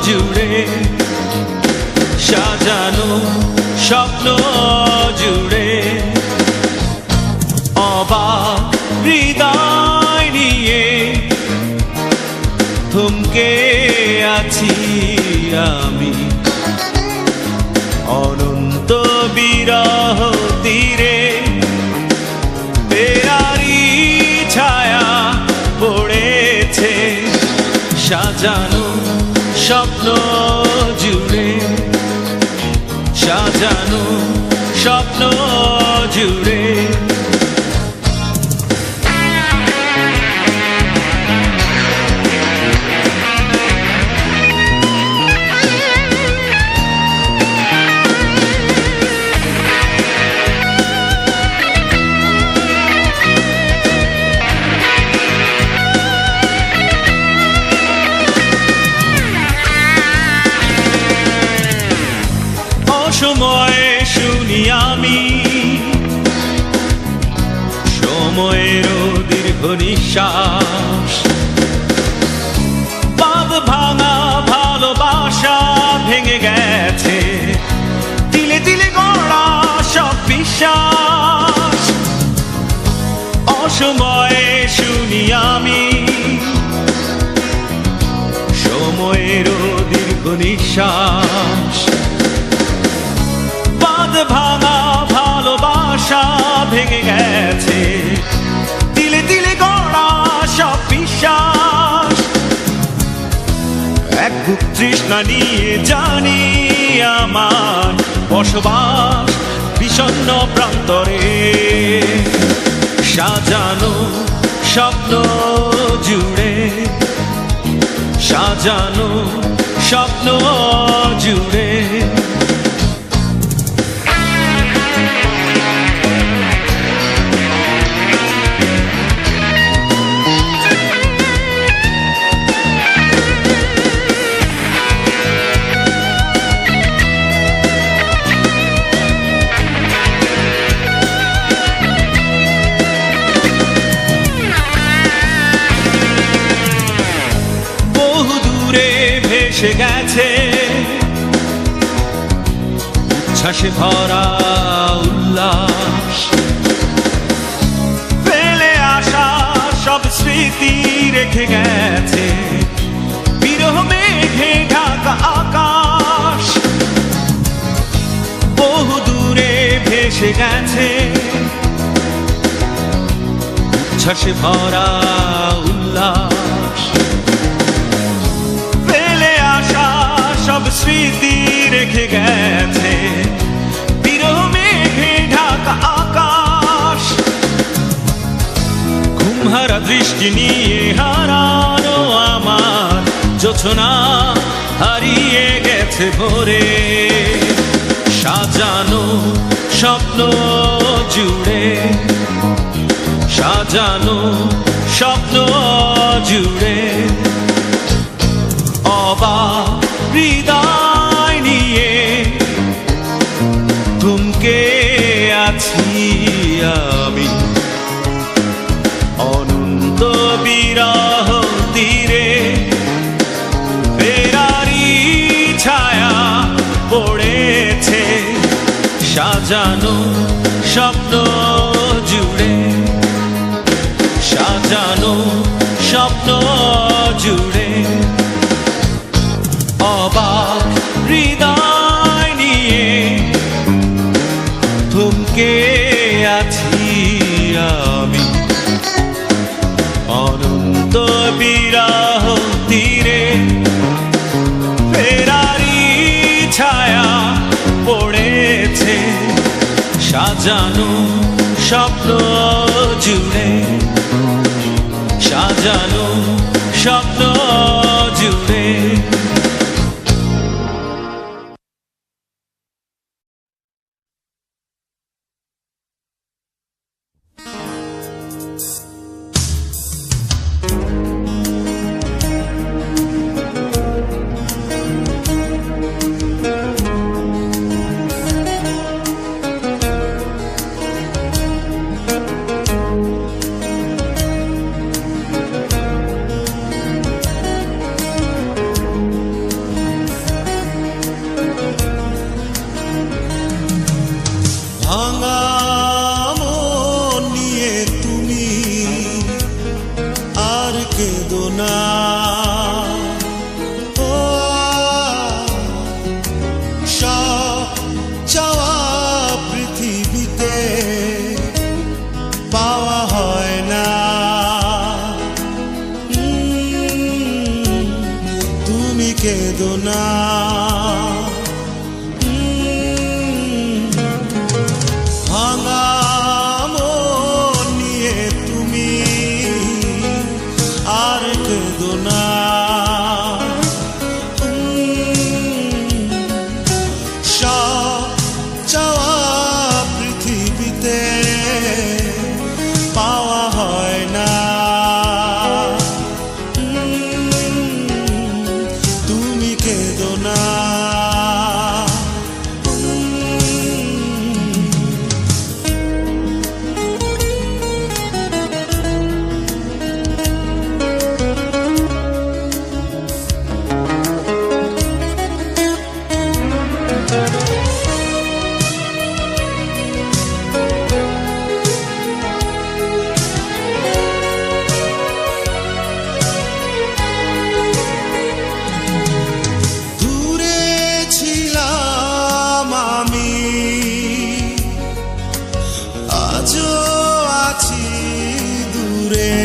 জুড়ে, সাজানো স্বপ্ন জুড়ে। অবাক হৃদয় নিয়ে থমকে আছি আমি, অনন্ত বিরহ তীরে ফেরারি ছায়া পড়েছে সাজানো স্বপ্ন জুড়ে, সাজানো স্বপ্ন জুড়ে। সময়ে শুনি আমি সময়েরও দীর্ঘ নিঃশ্বাস, বাঁধ ভাঙা ভালোবাসা ভেঙে গেছে তিলে তিলে গড়া সব বিশ্বাস। অসময়ে শুনি আমি সময়েরও দীর্ঘ নিঃশ্বাস, ভাঙা ভালোবাসা ভেঙে গেছে তিলে তিলে গড়া সব বিশ্বাস। এক বুক তৃষ্ণা নিয়ে জানি আমার বসবাস বিষণ্ণ প্রান্তরে, সাজানো স্বপ্ন জুড়ে, সাজানো স্বপ্ন জুড়ে। ভেসে গেছে উচ্ছ্বাসে ভরা উল্লাস, ফেলে আসা সব স্মৃতি রেখে গেছে বিরহ মেঘে ঢাকা আকাশ। বহু দূরে ভেসে গেছে উচ্ছ্বাসে ভরা উল্লাস, সব স্মৃতি রেখে গেছে বিরহ মেঘে ঢাকা আকাশ। ঘুমহারা দৃষ্টি নিয়ে হারানো আমার জোছনা হারিয়ে গেছে ভোরে, সাজানো স্বপ্ন জুড়ে, সাজানো স্বপ্ন জুড়ে। অবাক হৃদয় নিয়ে থমকে আছি আমি, অনন্ত বিরহ তীরে ফেরারি ছায়া পড়েছে সাজানো স্বপ্ন জুড়ে, সাজানো স্বপ্ন জুড়ে। অবাক হৃদয় নিয়ে সাজানো স্বপ্ন জুড়ে, সাজানো স্বপ্ন জুড়ে। ভাঙা মন নিয়ে তুমি আর কেঁদো না, ও সব চাওয়া পৃথিবীতে পাওয়া হয় না। তুমি কেঁদো না, ভাঙা মন নিয়ে তুমি আর কেঁদো না। সব চাওয়া পৃথিবীতে পাওয়া হয় না। তুমি কেঁদো না, দূরে ছিলাম আমি, আজও আছি দূরে।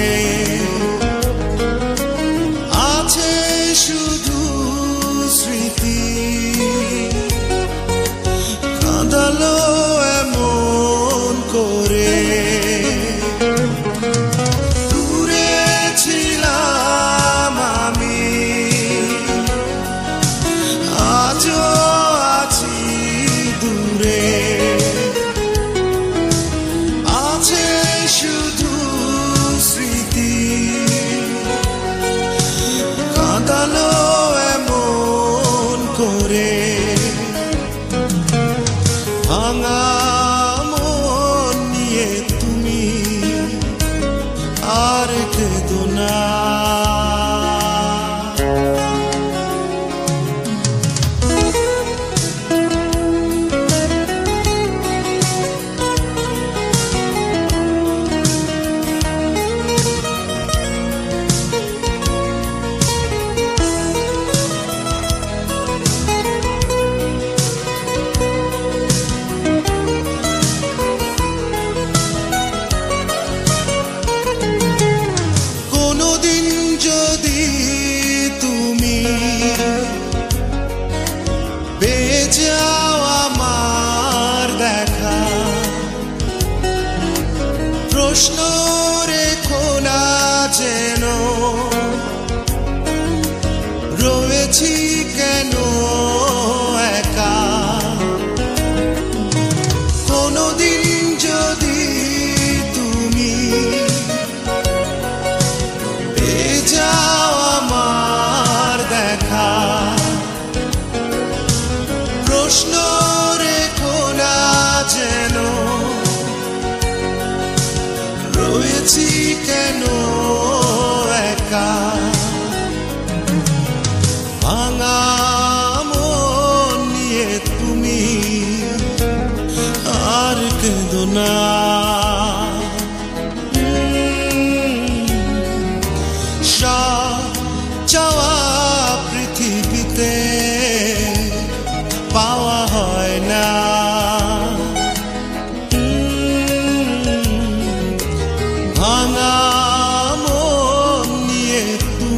আছে শুধু স্মৃতি, কাঁদালো এমন করে। দূরে ছিলাম আমি, আজও আছি দূরে। আছে শুধু স্মৃতি, কাঁদালো এমন করে। ভাঙা মন নিয়ে তুমি আর কেঁদো না। কোনোদিন যদি তুমি পেয়ে যাও আমার দেখা, প্রশ্ন রেখো না যেন রয়েছি কেন একা। কোনোদিন যদি তুমি পেয়ে যাও আমার দেখা, প্রশ্ন রেখো না যেন রয়েছি কেন একা। ভাঙা মন নিয়ে তুমি আর কেঁদো না। সব চাওয়া পৃথিবীতে পাওয়া হয় না। ভাঙা মন নিয়ে তুমি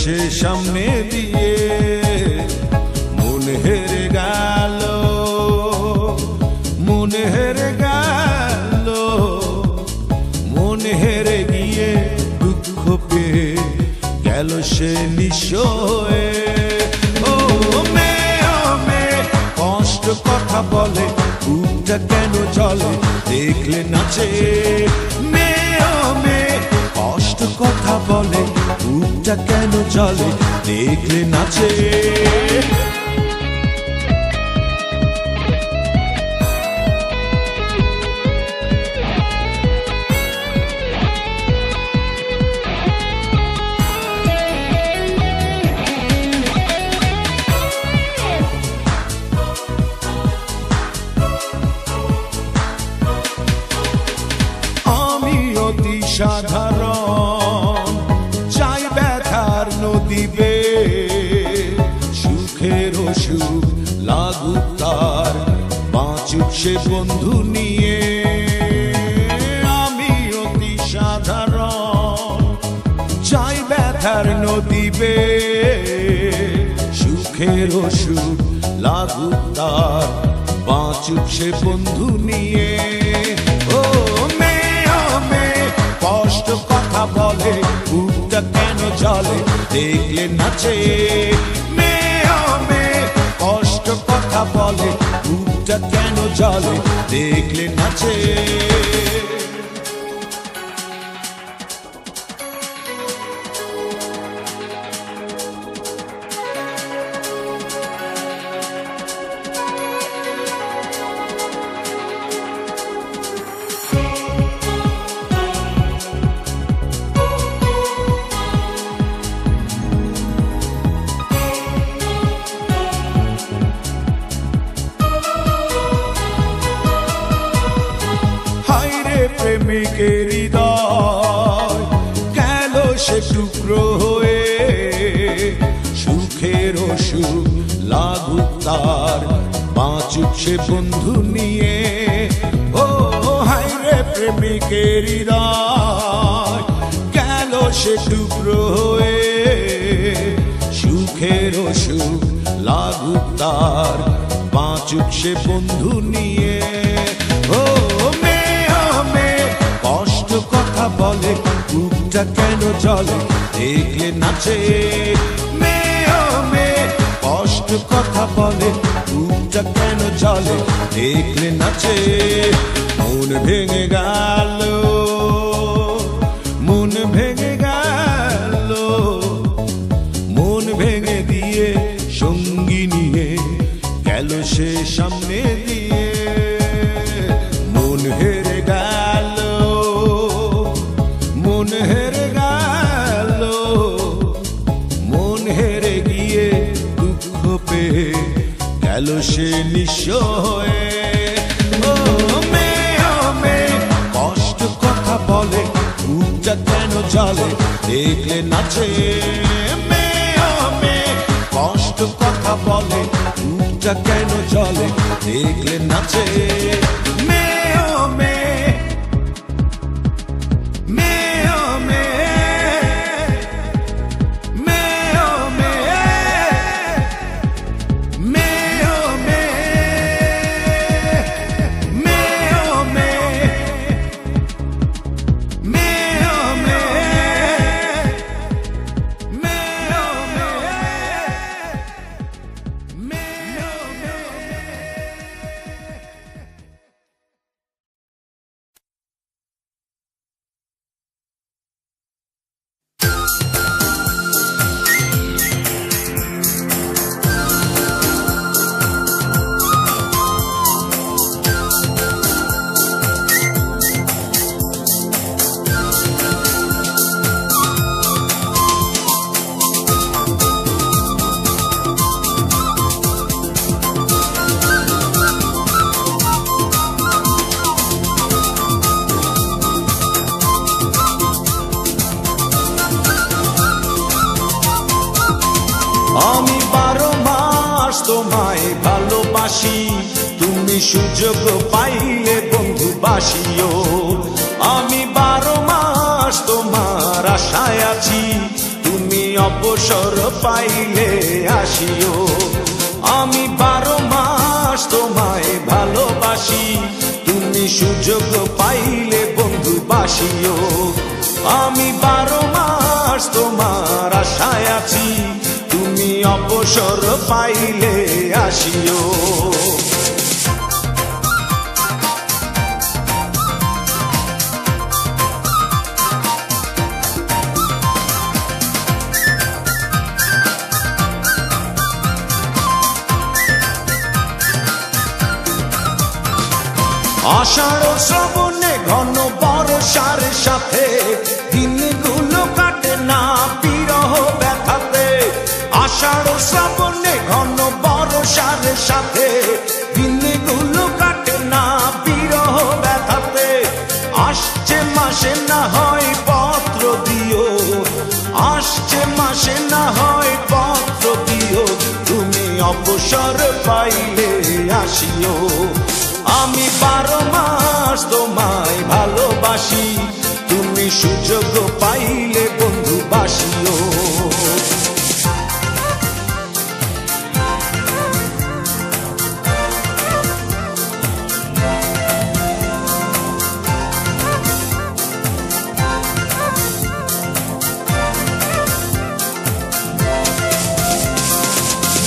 সে সামনে দিয়ে, মন হেরে গেল, মন হেরে গেল, মন হেরে গিয়ে দুঃখ পেয়ে গেল সে নিঃস্ব হয়ে। ও মেয়ে কষ্ট কথা বলে, বুকটা কেন চলে দেখলে নাচে। মেয়ে কষ্ট কথা বলে, বুকটা কেন চলে দেখলে নাচে। সাধারণ চাই ব্যথার নদী বে, সুখের সুখ লাগুক তার, বাঁচুক সে বন্ধু নিয়ে। আমি অতি সাধারণ চাই ব্যথার নদী বে, সুখের সুখ লাগুক তার, বাঁচুক সে বন্ধু নিয়ে। ও কষ্ট কথা বলে, বুকটা কেন চলে দেখলে নাচে। মেয়ে কষ্ট কথা বলে, বুকটা কেন চলে দেখলে নাচে। প্রেমিকের হৃদয় গেল সে টুকরো হয়ে, সুখের সুখ লাগুক তার, বাঁচুক সে বন্ধু নিয়ে। ও হায় রে প্রেমিকের হৃদয় গেল সে টুকরো হয়ে, সুখের সুখ লাগুক তার, বাঁচুক সে বন্ধু নিয়ে। ও কষ্ট কথা বলে, বুকটা কেন চলে দেখলে নাচে। মেয়ে কষ্ট কথা বলে, বুকটা কেন চলে দেখলে নাচে। মন ভেঙে গেল, মন ভেঙে গেল, মন ভেঙে দিয়ে সঙ্গী নিয়ে গেল সে সামনে দিয়ে। মন হেরে গেল, মন হেরে গেল, মন হেরে গিয়ে দুঃখ পেয়ে গেল সে নিঃস্ব হয়ে। ও মেয়ে কষ্ট কথা বলে, বুকটা কেন চলে দেখলে নাচে। মেয়ে কষ্ট কথা বলে, বুকটা কেন চলে দেখলে নাচে। আমি 12 মাস তোমায় ভালোবাসি, তুমি সুযোগ পাইলে বন্ধু বাসিও। আমি 12 মাস তোমার আশায় আছি, তুমি অপর অবসর পাইলে আসিও। আমি 12 মাস তোমায় ভালোবাসি, তুমি সুযোগ পাইলে বন্ধু বাসিও। আমি 12 মাস তোমার আশায় আছি, তুমি অবসর পাইলে আসিও। আষাঢ় শ্রাবণে ঘন বর্ষার সাথে দিনগুলো কাটে না বিরহ ব্যথাতে। আষাঢ় শ্রাবণে ঘন বর্ষার সাথে দিনগুলো কাটে না বিরহ ব্যথাতে। আসছে মাসে না হয় পত্র দিও, আসছে মাসে না হয় পত্র দিও, তুমি অবসর পাইলে আসিও। আমি 12 মাস তোমায় ভালোবাসি, তুমি সুযোগ পাইলে বন্ধু বাসিও।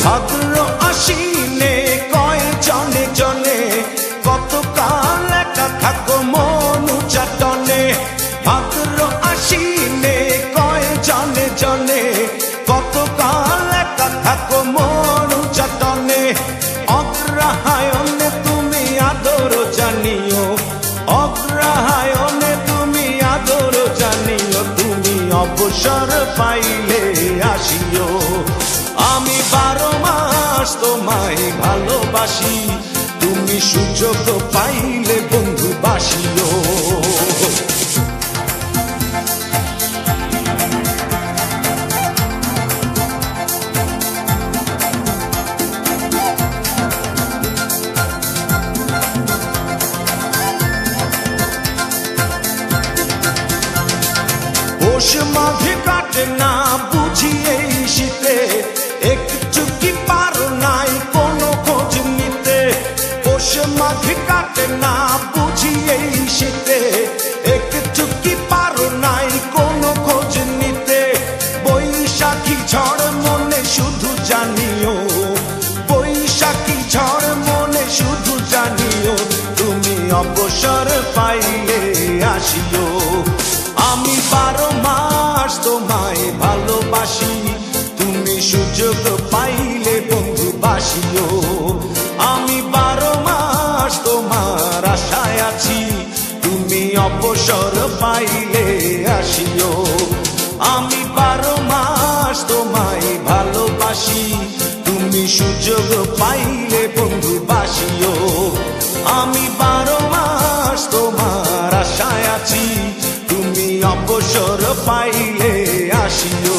ভাদ্র আশ্বিনে কয় জনে জনে কতকাল একা থাকো মনু চাটনে। ভাদ্র আশ্বিনে কয় জনে জনে কতকাল একা থাকো মনু চাটনে। অগ্রহায়ণে তুমি আদর জানিও, অগ্রহায়ণে তুমি আদর জানিও, তুমি অবসর পাইলে আসিও। আমি 12 মাস তোমায় ভালোবাসি, তুমি সুযোগ পাইলে বন্ধু বাসিও। পৌষ মাঘে কাটে না বুঝি এই শীতে, একটু কি পারো নাই কোনো খোঁজ নিতে। পৌষ মাঘে কাটে না বুঝি এই শীতে, একটু কি পারো নাই কোনো খোঁজ নিতে। বৈশাখী ঝড় মনে শুধু জানিও, বৈশাখী ঝড় মনে শুধু জানিও, তুমি অবসর পাইলে আসিও। আমি 12 মাস তোমায় ভালোবাসি, তুমি সুযোগ পাইলে বন্ধু বাসিও। আমি 12 মাস তোমার আশায় আছি, তুমি অবসর পাইলে আসিও। আমি 12 মাস তোমায় ভালোবাসি, তুমি সুযোগ পাইলে বন্ধু বাসিও। আমি 12 মাস তোমার আশায় আছি, তুমি অবসর পাইলে আসিও।